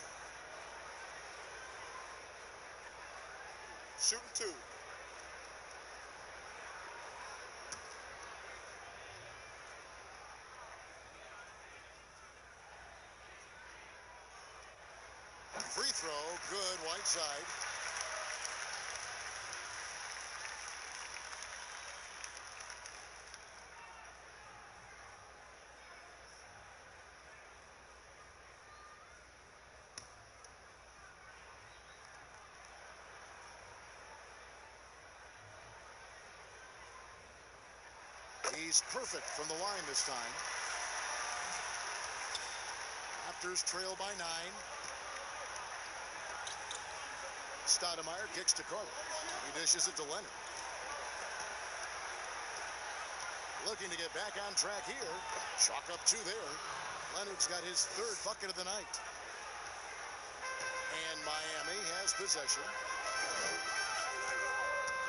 Shooting 2. Free throw, good, Whiteside. He's perfect from the line this time. Raptors trail by 9. Stoudemire kicks to Carter. He dishes it to Leonard. Looking to get back on track here. Chalk up 2 there. Leonard's got his 3rd bucket of the night. And Miami has possession.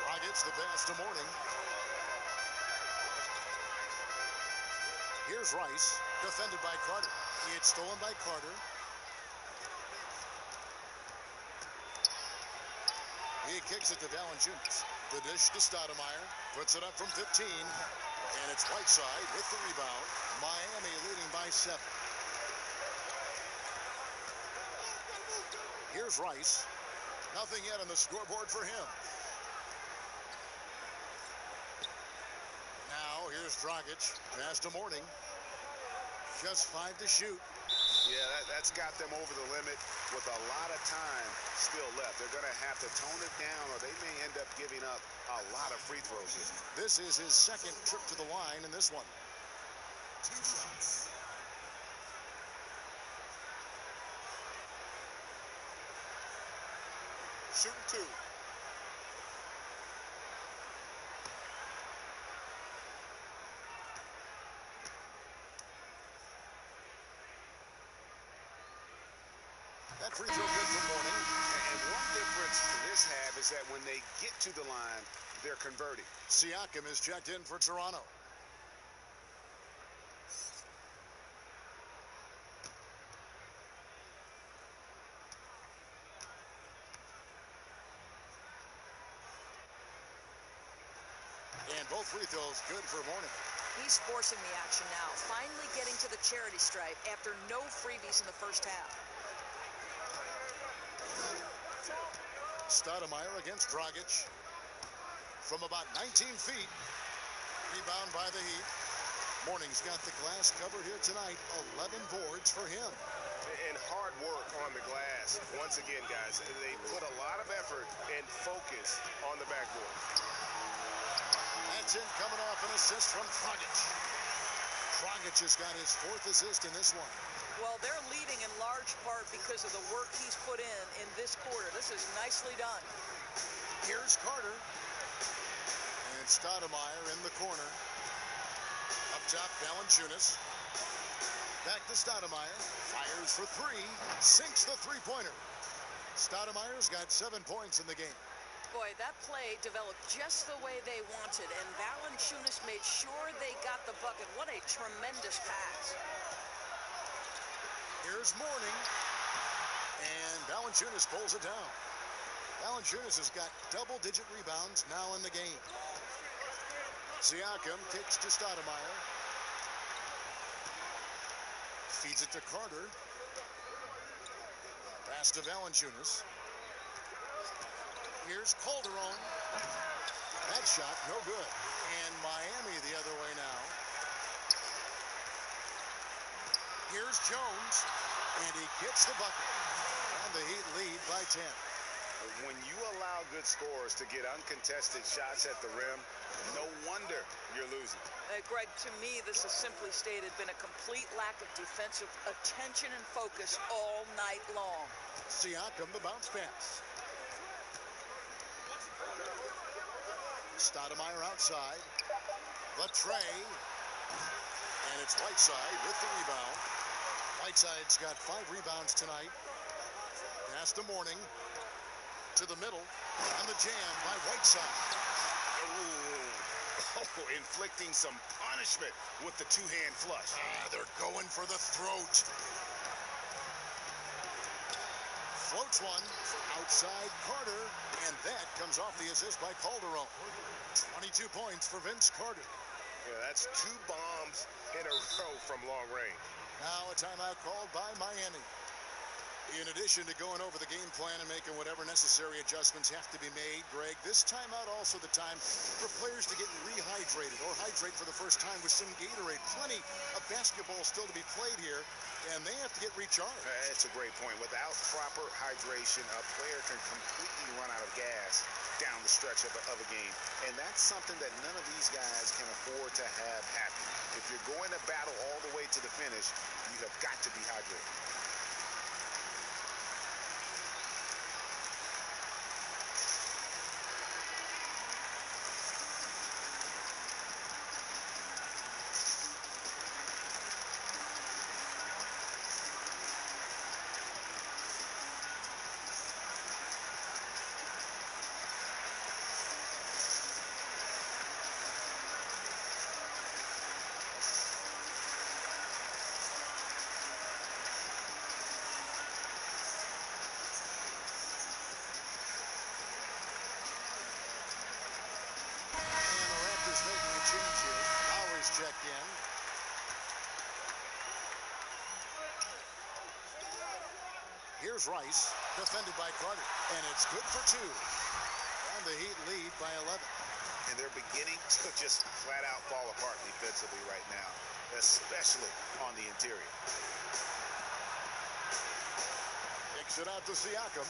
Dragic's the pass to Mourning. Here's Rice, defended by Carter. It's stolen by Carter. He kicks it to Valanciunas. The dish to Stoudemire. Puts it up from 15. And it's Whiteside with the rebound. Miami leading by 7. Here's Rice. Nothing yet on the scoreboard for him. Here's Dragic. Pass to Morning. Just 5 to shoot. Yeah, that's got them over the limit with a lot of time still left. They're going to have to tone it down, or they may end up giving up a lot of free throws here. This is his second trip to the line in this one. 2 shots. Shooting 2. That free throw good for Morning. And one difference this have is that when they get to the line, they're converting. Siakam is checked in for Toronto. And both free throws good for Morning. He's forcing the action now, finally getting to the charity stripe after no freebies in the first half. Stoudemire against Dragic. From about 19 feet. Rebound by the Heat. Morning's got the glass covered here tonight. 11 boards for him. And hard work on the glass. Once again, guys, they put a lot of effort and focus on the backboard. That's in, coming off an assist from Dragic. Dragic has got his 4th assist in this one. Well, they're leading in large part because of the work he's put in this quarter. This is nicely done. Here's Carter. And Stoudemire in the corner. Up top, Valanciunas. Back to Stoudemire. Fires for 3. Sinks the three-pointer. Stoudemire's got 7 points in the game. Boy, that play developed just the way they wanted, and Valanciunas made sure they got the bucket. What a tremendous pass. Here's Morning. And Valanciunas pulls it down. Valanciunas has got double-digit rebounds now in the game. Siakam kicks to Stoudemire. Feeds it to Carter. Pass to Valanciunas. Here's Calderon. That shot, no good. And Miami the other way now. Here's Jones. And he gets the bucket. And the Heat lead by 10. When you allow good scorers to get uncontested shots at the rim, no wonder you're losing. Greg, to me, this has simply stated been a complete lack of defensive attention and focus all night long. Siakam, the bounce pass. Stoudemire outside. The tray. And it's Whiteside with the rebound. Whiteside's got 5 rebounds tonight. Pass to Morning. To the middle. And the jam by Whiteside. Oh, inflicting some punishment with the two-hand flush. They're going for the throat. Floats one for outside Carter. And that comes off the assist by Calderon. 22 points for Vince Carter. Yeah, that's 2 bombs in a row from long range. Now a timeout called by Miami. In addition to going over the game plan and making whatever necessary adjustments have to be made, Greg, this timeout also the time for players to get rehydrated or hydrate for the first time with some Gatorade. Plenty of basketball still to be played here, and they have to get recharged. That's a great point. Without proper hydration, a player can completely run out of gas down the stretch of a game. And that's something that none of these guys can afford to have happen. If you're going to battle all the way to the finish, you have got to be hydrated. Making a change here. Powers checked in. Here's Rice, defended by Carter, and it's good for 2. And the Heat lead by 11. And they're beginning to just flat out fall apart defensively right now, especially on the interior. Kicks it out to Siakam.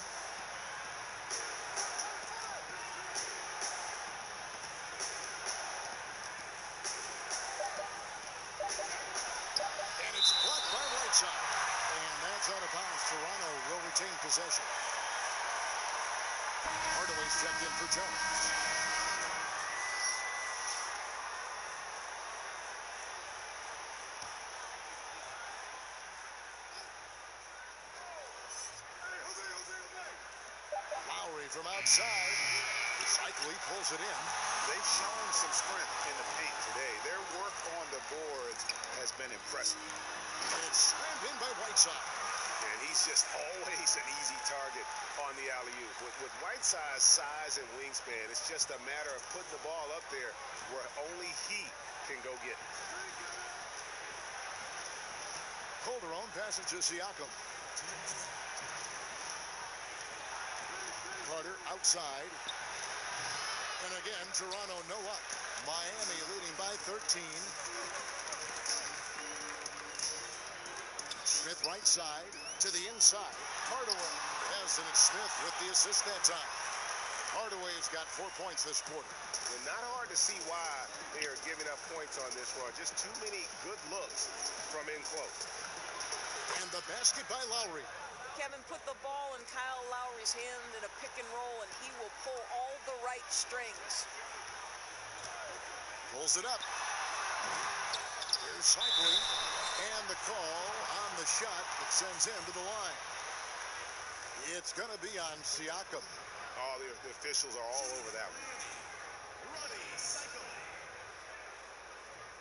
And it's blocked by Whiteside. And that's out of bounds. Toronto will retain possession. Hardaway's checked in for Jones. Lowry from outside. Cycli pulls it in. They've shown some strength in the paint today. Their work on the boards has been impressive. It's slammed in by Whiteside. And he's just always an easy target on the alley-oop. With Whiteside's size and wingspan, it's just a matter of putting the ball up there where only he can go get it. Calderon passes to Siakam. Carter outside. And again, Toronto no up. Miami leading by 13. Smith right side to the inside. Hardaway. Yes, and it's Smith with the assist that time. Hardaway's got 4 points this quarter. Well, not hard to see why they are giving up points on this run. Just too many good looks from in close. And the basket by Lowry. Kevin, put the ball in Kyle Lowry's hand in a pick and roll, and he will pull all the right strings. Pulls it up. Here's Cycli. And the call on the shot that sends him to the line. It's going to be on Siakam. Oh, the officials are all over that one. Ronnie Cycle.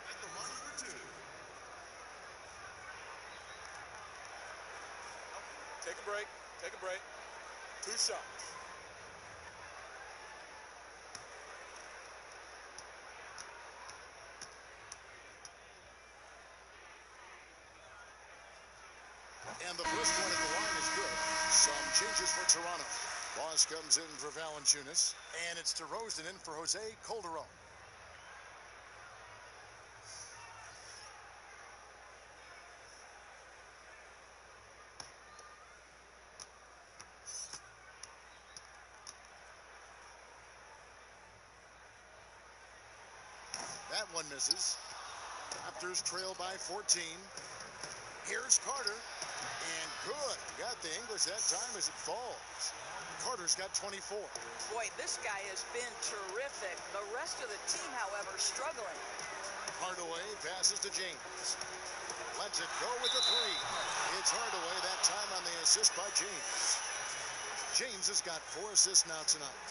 At the line for 2. Take a break. Take a break. 2 shots. And the first one at the line is good. Some changes for Toronto. Boss comes in for Valanciunas. And it's DeRozan in for Jose Calderon. That one misses. Raptors trail by 14. Here's Carter. And good. Got the English that time as it falls. Carter's got 24. Boy, this guy has been terrific. The rest of the team, however, struggling. Hardaway passes to James. Lets it go with the 3. It's Hardaway that time on the assist by James. James has got 4 assists now tonight.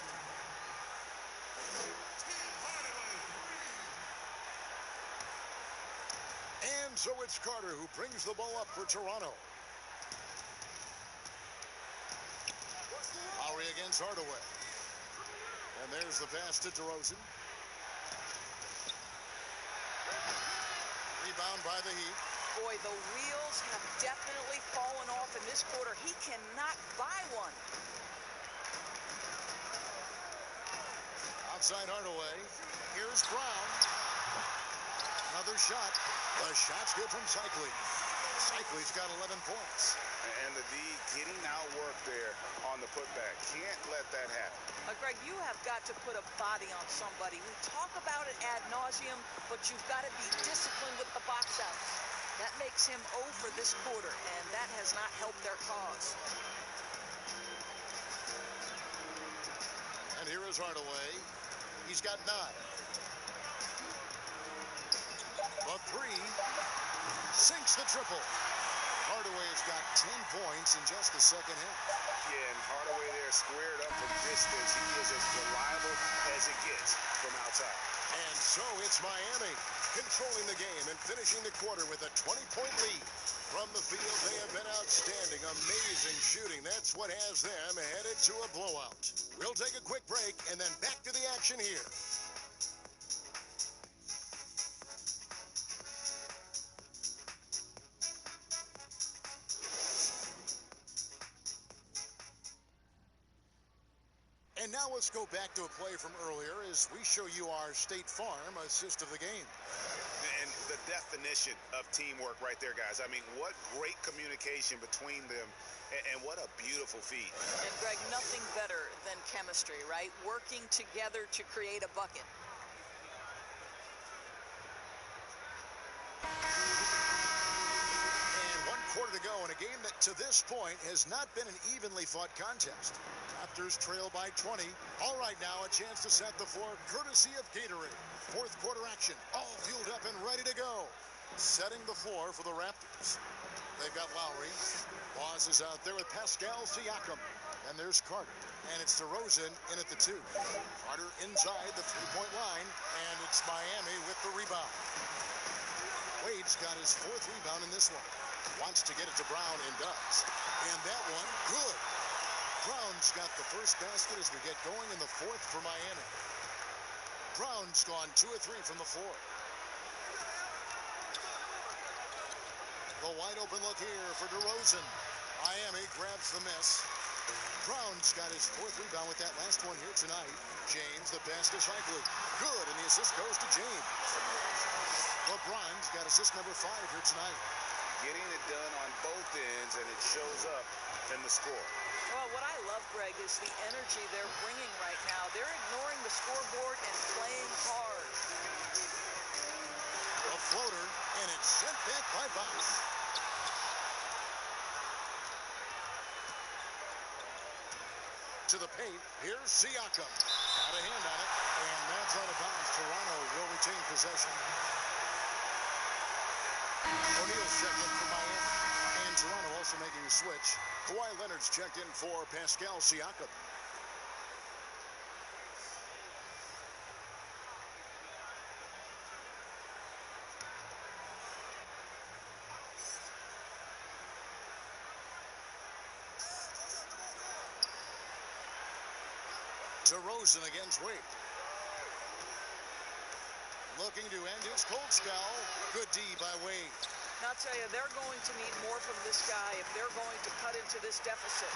And so it's Carter who brings the ball up for Toronto. Lowry against Hardaway. And there's the pass to DeRozan. Rebound by the Heat. Boy, the wheels have definitely fallen off in this quarter. He cannot buy one. Outside Hardaway. Here's Brown. Another shot. The shot's good from Cycli. Cycli's got 11 points. And the D getting outwork there on the putback. Can't let that happen. Greg, you have got to put a body on somebody. We talk about it ad nauseum, but you've got to be disciplined with the box outs. That makes him 0 for this quarter, and that has not helped their cause. And here is Hardaway. He's got 9. The 3 sinks the triple. Hardaway's got 10 points in just the second half. Yeah, and Hardaway there squared up from distance. He is as reliable as it gets from outside. And so it's Miami controlling the game and finishing the quarter with a 20-point lead. From the field, they have been outstanding. Amazing shooting. That's what has them headed to a blowout. We'll take a quick break and then back to the action here. And And now let's go back to a play from earlier as we show you our State Farm assist of the game. And the definition of teamwork right there, guys. I mean, what great communication between them, and what a beautiful feed. And Greg, nothing better than chemistry, right? Working together to create a bucket. And 1 quarter to go in a game that to this point has not been an evenly fought contest. Raptors trail by 20. All right, now a chance to set the floor courtesy of Gatorade. 4th quarter action, all fueled up and ready to go. Setting the floor for the Raptors. They've got Lowry. Boss is out there with Pascal Siakam. And there's Carter. And it's DeRozan in at the 2. Carter inside the 3-point line. And it's Miami with the rebound. Wade's got his 4th rebound in this one. Wants to get it to Brown and does. And that one, good. Brown's got the first basket as we get going in the 4th for Miami. Brown's gone 2 of 3 from the floor. The wide open look here for DeRozan. Miami grabs the miss. Brown's got his 4th rebound with that last one here tonight. James, the pass to Shifley. Good, and the assist goes to James. LeBron's got assist number 5 here tonight. Getting it done on both ends, and it shows up in the score. Well, what I love, Greg, is the energy they're bringing right now. They're ignoring the scoreboard and playing hard. A floater, and it's sent back by Box. To the paint, here's Siakam. Got a hand on it, and that's out of bounds. Toronto will retain possession. O'Neal's checked in for Miami, and Toronto also making a switch. Kawhi Leonard's checked in for Pascal Siakam. DeRozan against Wade. Looking to end his cold spell. Good D by Wade. Now, I'll tell you, they're going to need more from this guy if they're going to cut into this deficit.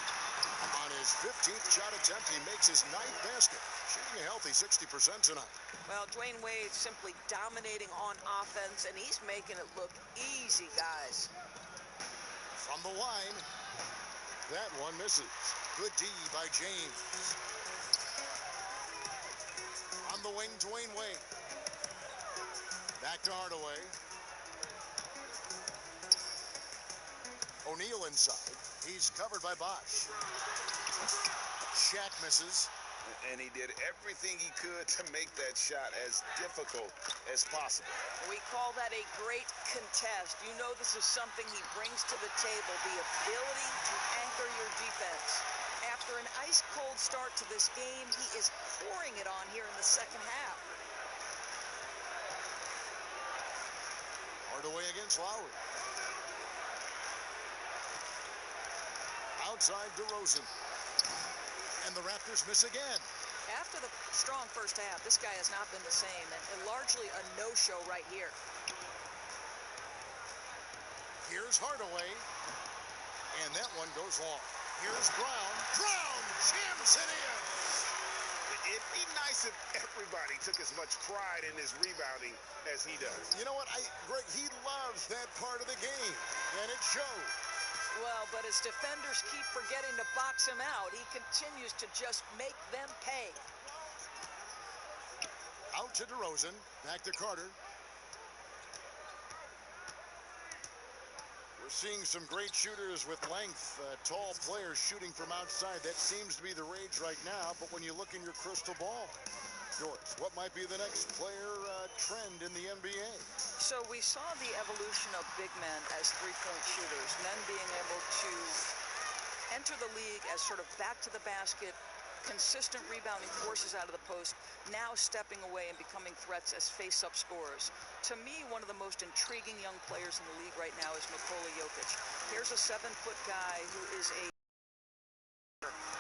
On his 15th shot attempt, he makes his 9th basket. Shooting a healthy 60% tonight. Well, Dwayne Wade simply dominating on offense, and he's making it look easy, guys. From the line, that one misses. Good D by James. On the wing, Dwayne Wade. Back to Hardaway. O'Neal inside. He's covered by Bosch. Shaq misses. And he did everything he could to make that shot as difficult as possible. We call that a great contest. You know this is something he brings to the table, the ability to anchor your defense. After an ice-cold start to this game, he is pouring it on here in the second half. Hardaway against Lowry. Outside DeRozan. And the Raptors miss again. After the strong first half, this guy has not been the same, and largely a no-show right here. Here's Hardaway. And that one goes long. Here's Brown. Brown jams it in. It'd be nice if everybody took as much pride in his rebounding as he does. You know what, Greg, he loves that part of the game, and it shows. Well, but as defenders keep forgetting to box him out, he continues to just make them pay. Out to DeRozan. Back to Carter. We're seeing some great shooters with length, tall players shooting from outside. That seems to be the rage right now, but when you look in your crystal ball, George, what might be the next player trend in the NBA? So we saw the evolution of big men as three-point shooters, men being able to enter the league as sort of back to the basket, consistent rebounding forces out of the post, now stepping away and becoming threats as face-up scorers. To me, one of the most intriguing young players in the league right now is Nikola Jokic. Here's a 7-foot guy who is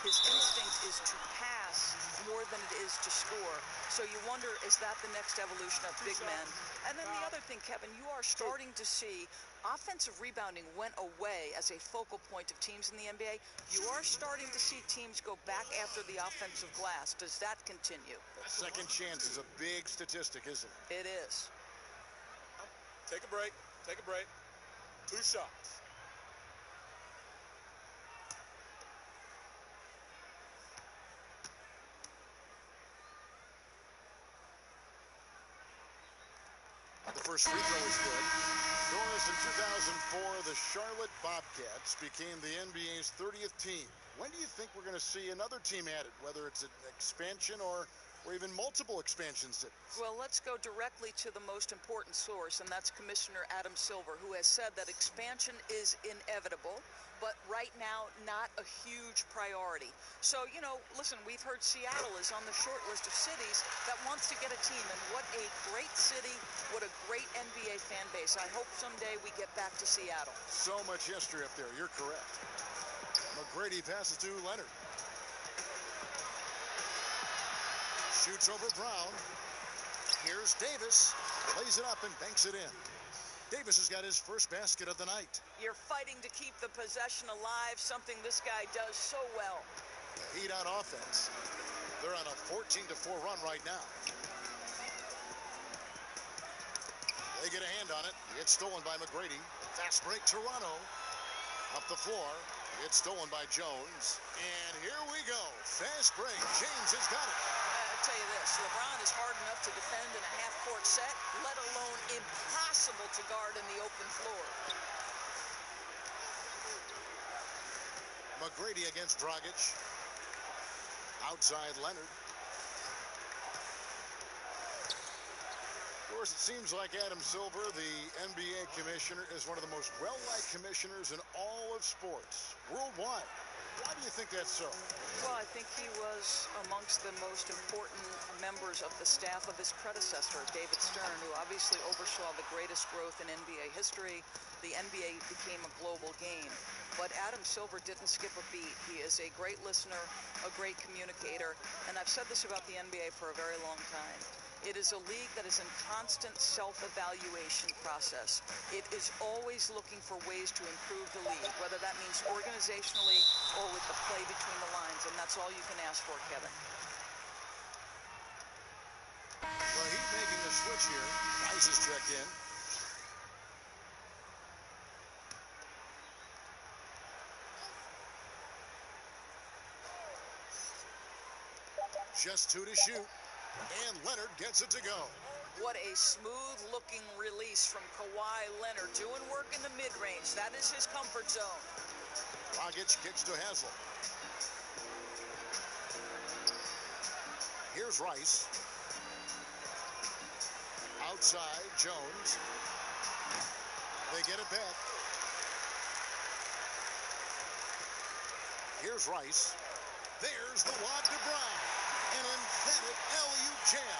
his his instinct is to pass more than it is to score. So you wonder, is that the next evolution of big men? And then the other thing, Kevin, you are starting to see offensive rebounding went away as a focal point of teams in the NBA. You are starting to see teams go back after the offensive glass. Does that continue? Second chance is a big statistic, isn't it? It is. Take a break. Take a break. 2 shots. The first free throw is good. Doris, in 2004, the Charlotte Bobcats became the NBA's 30th team. When do you think we're going to see another team added, whether it's an expansion or even multiple expansion cities? Well, let's go directly to the most important source, and that's Commissioner Adam Silver, who has said that expansion is inevitable, but right now, not a huge priority. So, you know, listen, we've heard Seattle is on the short list of cities that wants to get a team, and what a great city, what a great NBA fan base. I hope someday we get back to Seattle. So much history up there. You're correct. McGrady passes to Leonard. Shoots over Brown. Here's Davis. Lays it up and banks it in. Davis has got his first basket of the night. You're fighting to keep the possession alive, something this guy does so well. Heat on offense. They're on a 14-4 run right now. They get a hand on it. It's stolen by McGrady. Fast break, Toronto. Up the floor. It's stolen by Jones. And here we go. Fast break. James has got it. I'll tell you this, LeBron is hard enough to defend in a half-court set, let alone impossible to guard in the open floor. McGrady against Dragic. Outside Leonard. Of course, it seems like Adam Silver, the NBA commissioner, is one of the most well-liked commissioners in all of sports, worldwide. Why do you think that's so? Well, I think he was amongst the most important members of the staff of his predecessor, David Stern, who obviously oversaw the greatest growth in NBA history. The NBA became a global game. But Adam Silver didn't skip a beat. He is a great listener, a great communicator, and I've said this about the NBA for a very long time. It is a league that is in constant self-evaluation process. It is always looking for ways to improve the league, whether that means organizationally or with the play between the lines, and that's all you can ask for, Kevin. Well, he's making a switch here. Rice is checked in. Just 2 to shoot. And Leonard gets it to go. What a smooth-looking release from Kawhi Leonard, doing work in the mid-range. That is his comfort zone. Dragic kicks to Haslem. Here's Rice. Outside, Jones. They get it back. Here's Rice. There's the lob to Brown. An emphatic alley-oop jam.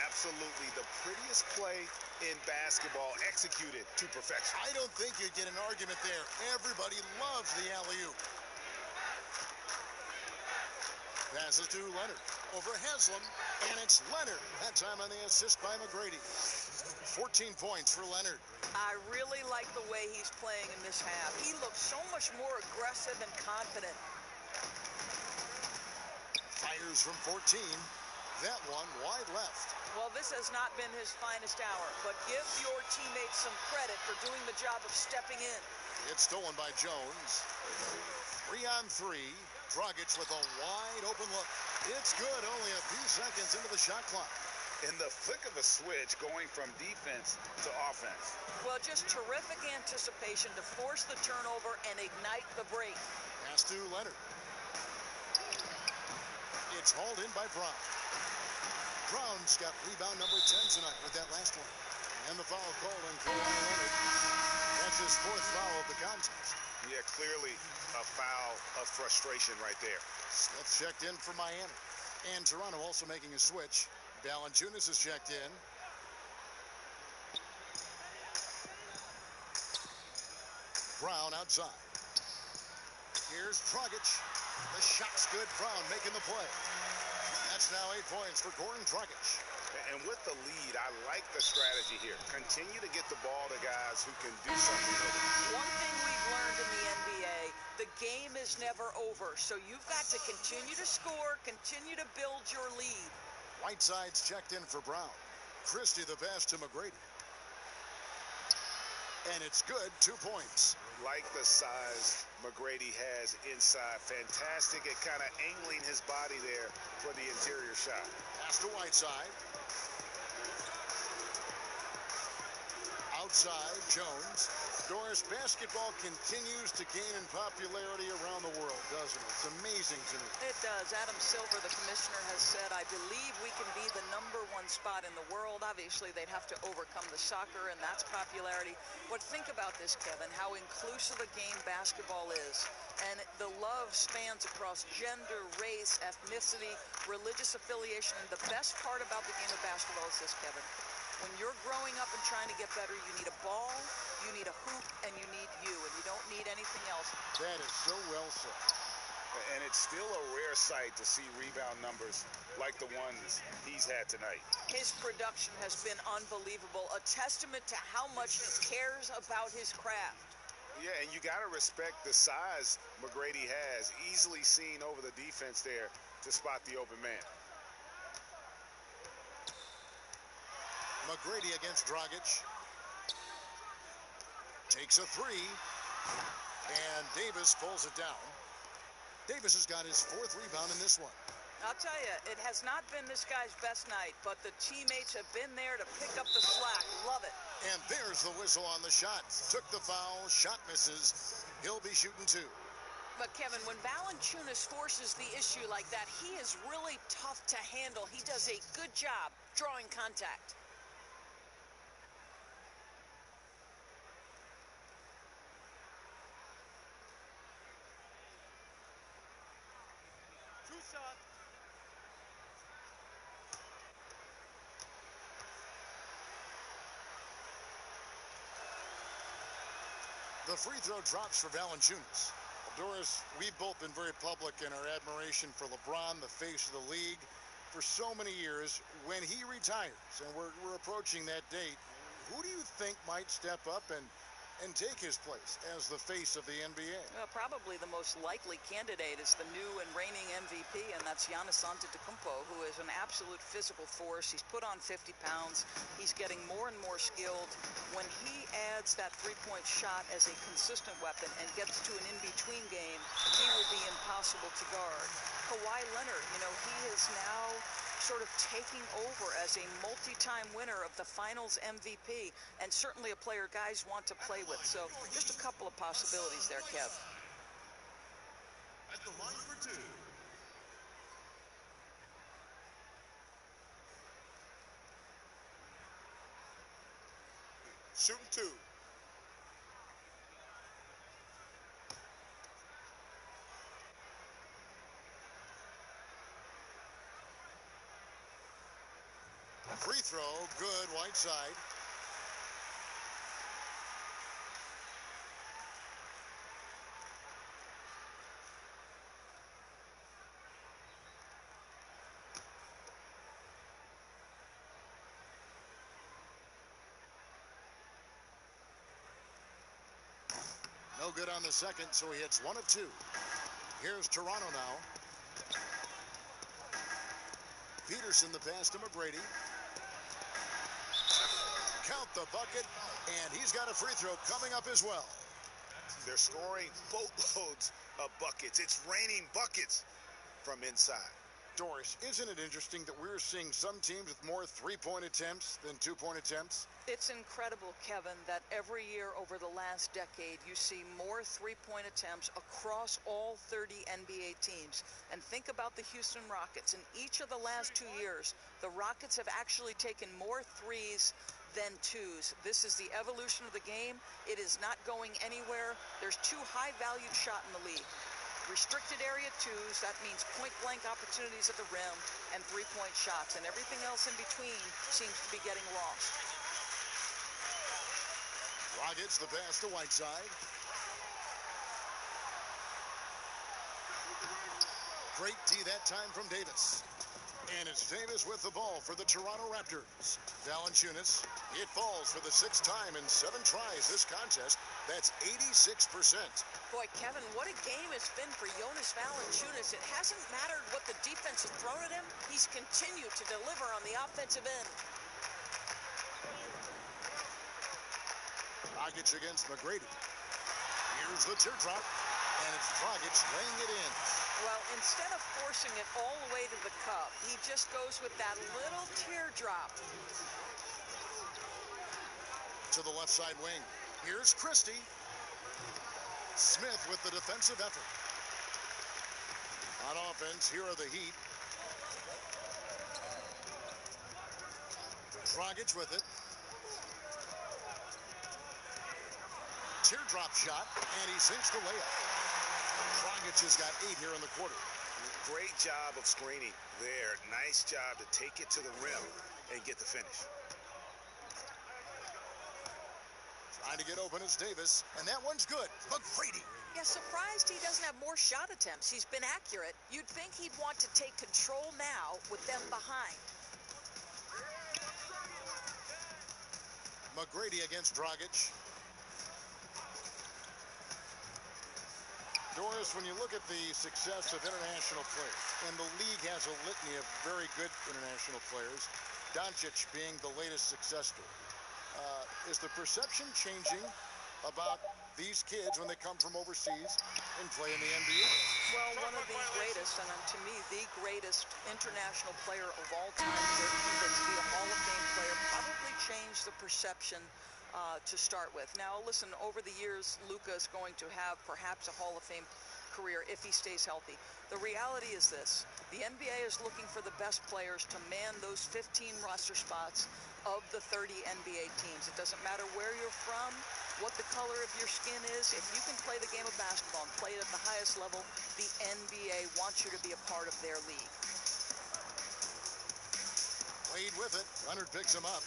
Absolutely the prettiest play in basketball, executed to perfection. I don't think you'd get an argument there. Everybody loves the alley-oop. Passes to Leonard. Over Haslem, and it's Leonard. That time on the assist by McGrady. 14 points for Leonard. I really like the way he's playing in this half. He looks so much more aggressive and confident. Fires from 14. That one wide left. Well, this has not been his finest hour, but give your teammates some credit for doing the job of stepping in. It's stolen by Jones. 3-on-3. Dragic with a wide open look. It's good, only a few seconds into the shot clock. In the flick of a switch, going from defense to offense. Well, just terrific anticipation to force the turnover and ignite the break. Pass to Leonard. It's hauled in by Brown. Brown's got rebound number 10 tonight with that last one. And the foul called on Kawhi Leonard. That's his 4th foul of the contest. Yeah, clearly a foul of frustration right there. Smith checked in for Miami. And Toronto also making a switch. Valanciunas is checked in. Brown outside. Here's Dragic. The shot's good. Brown making the play. That's now 8 points for Goran Dragic. And with the lead, I like the strategy here. Continue to get the ball to guys who can do something with it. One thing we've learned in the NBA, the game is never over. So you've got to continue to score, continue to build your lead. Whiteside's checked in for Brown. Christie the pass to McGrady. And it's good, 2 points. Like the size McGrady has inside. Fantastic at kind of angling his body there for the interior shot. Pass to Whiteside. Outside, Jones. Doris, basketball continues to gain in popularity around the world, doesn't it? It's amazing to me. It does. Adam Silver, the commissioner, has said, I believe we can be the #1 spot in the world. Obviously, they'd have to overcome the soccer, and that's popularity. But think about this, Kevin, how inclusive a game basketball is. And the love spans across gender, race, ethnicity, religious affiliation. And the best part about the game of basketball is this, Kevin. When you're growing up and trying to get better, you need a ball, you need a hoop, and you need you, and you don't need anything else. That is so well said. And it's still a rare sight to see rebound numbers like the ones he's had tonight. His production has been unbelievable, a testament to how much he cares about his craft. Yeah, and you got to respect the size McGrady has, easily seen over the defense there to spot the open man. McGrady against Dragic. Takes a 3. And Davis pulls it down. Davis has got his 4th rebound in this one. I'll tell you, it has not been this guy's best night, but the teammates have been there to pick up the slack. Love it. And there's the whistle on the shot. Took the foul. Shot misses. He'll be shooting 2. But, Kevin, when Valanciunas forces the issue like that, he is really tough to handle. He does a good job drawing contact. The free throw drops for Valanciunas. Doris, we've both been very public in our admiration for LeBron, the face of the league, for so many years. When he retires, and we're approaching that date, who do you think might step up and take his place as the face of the NBA? Well, probably the most likely candidate is the new and reigning MVP, and that's Giannis Antetokounmpo, who is an absolute physical force. He's put on 50 pounds. He's getting more and more skilled. When he adds that three-point shot as a consistent weapon and gets to an in-between game, he will be impossible to guard. Kawhi Leonard, he is now sort of taking over as a multi-time winner of the Finals MVP, and certainly a player guys want to play with. So just a couple of possibilities there, Kev. At the line for 2. Shooting 2. Free throw, good, Whiteside. No good on the second, so he hits 1 of 2. Here's Toronto now. Peterson the pass to McGrady. Count the bucket, and he's got a free throw coming up as well. They're scoring boatloads of buckets. It's raining buckets from inside. Doris, isn't it interesting that we're seeing some teams with more three-point attempts than two-point attempts? It's incredible, Kevin, that every year over the last decade you see more three-point attempts across all 30 NBA teams. And think about the Houston Rockets. In each of the last 2 years, the Rockets have actually taken more threes than twos. This is the evolution of the game. It is not going anywhere. There's 2 high-valued shots in the league. Restricted area twos, that means point-blank opportunities at the rim, and three-point shots. And everything else in between seems to be getting lost. Rockets the pass to Whiteside. Great D that time from Davis. And it's Davis with the ball for the Toronto Raptors. Valanciunas, it falls for the 6th time in 7 tries this contest. That's 86%. Boy, Kevin, what a game it's been for Jonas Valanciunas. It hasn't mattered what the defense has thrown at him. He's continued to deliver on the offensive end. Dragic against McGrady. Here's the teardrop, and it's Dragic laying it in. Well, instead of forcing it all the way to the cup, he just goes with that little teardrop. To the left side wing. Here's Christie. Smith with the defensive effort. On offense, here are the Heat. Dragic with it. Teardrop shot, and he sinks the layup. Dragic has got 8 here in the quarter. Great job of screening there. Nice job to take it to the rim and get the finish. Trying to get open is Davis, and that one's good. McGrady. Yeah, surprised he doesn't have more shot attempts. He's been accurate. You'd think he'd want to take control now with them behind. McGrady against Dragic. Doris, when you look at the success of international players, and the league has a litany of very good international players, Doncic being the latest success story, is the perception changing about these kids when they come from overseas and play in the NBA? Well, one of the greatest, and to me, the greatest international player of all time, to be a Hall of Fame player, probably changed the perception to start with. Now, listen, over the years, Luka is going to have perhaps a Hall of Fame career if he stays healthy. The reality is this: the NBA is looking for the best players to man those 15 roster spots of the 30 NBA teams. It doesn't matter where you're from, what the color of your skin is. If you can play the game of basketball and play it at the highest level, the NBA wants you to be a part of their league. Wade with it. Leonard picks him up.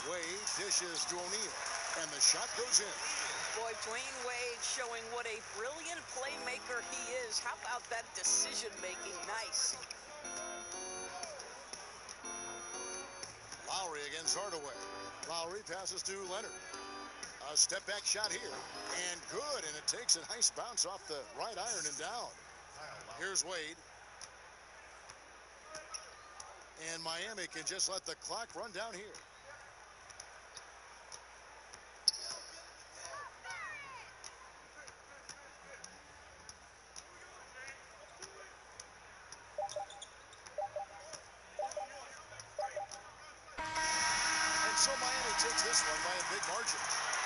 Wade dishes to O'Neal, and the shot goes in. Boy, Dwayne Wade showing what a brilliant playmaker he is. How about that decision-making? Nice. Lowry against Hardaway. Lowry passes to Leonard. A step-back shot here, and good, and it takes a nice bounce off the right iron and down. Here's Wade. And Miami can just let the clock run down here. And so Miami takes this one by a big margin.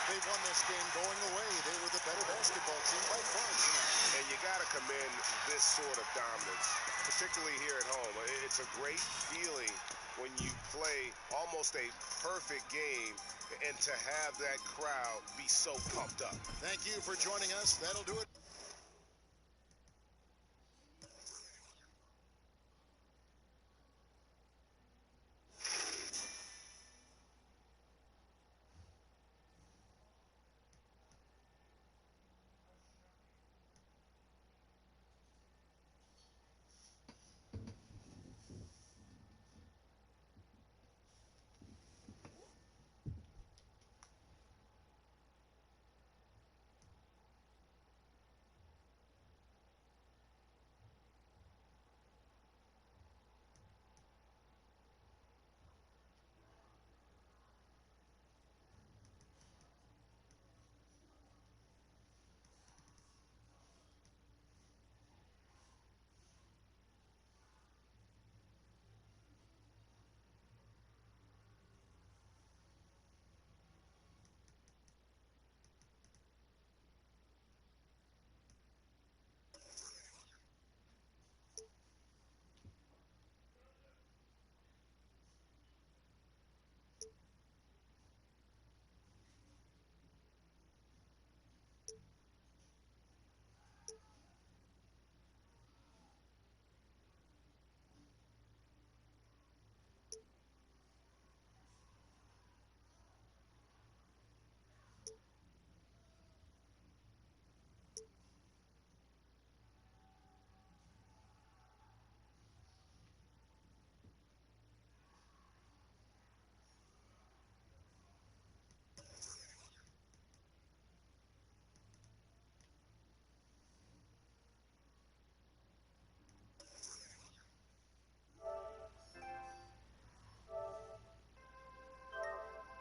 They won this game going away. They were the better basketball team by far tonight. And you got to commend this sort of dominance, particularly here at home. It's a great feeling when you play almost a perfect game and to have that crowd be so pumped up. Thank you for joining us. That'll do it.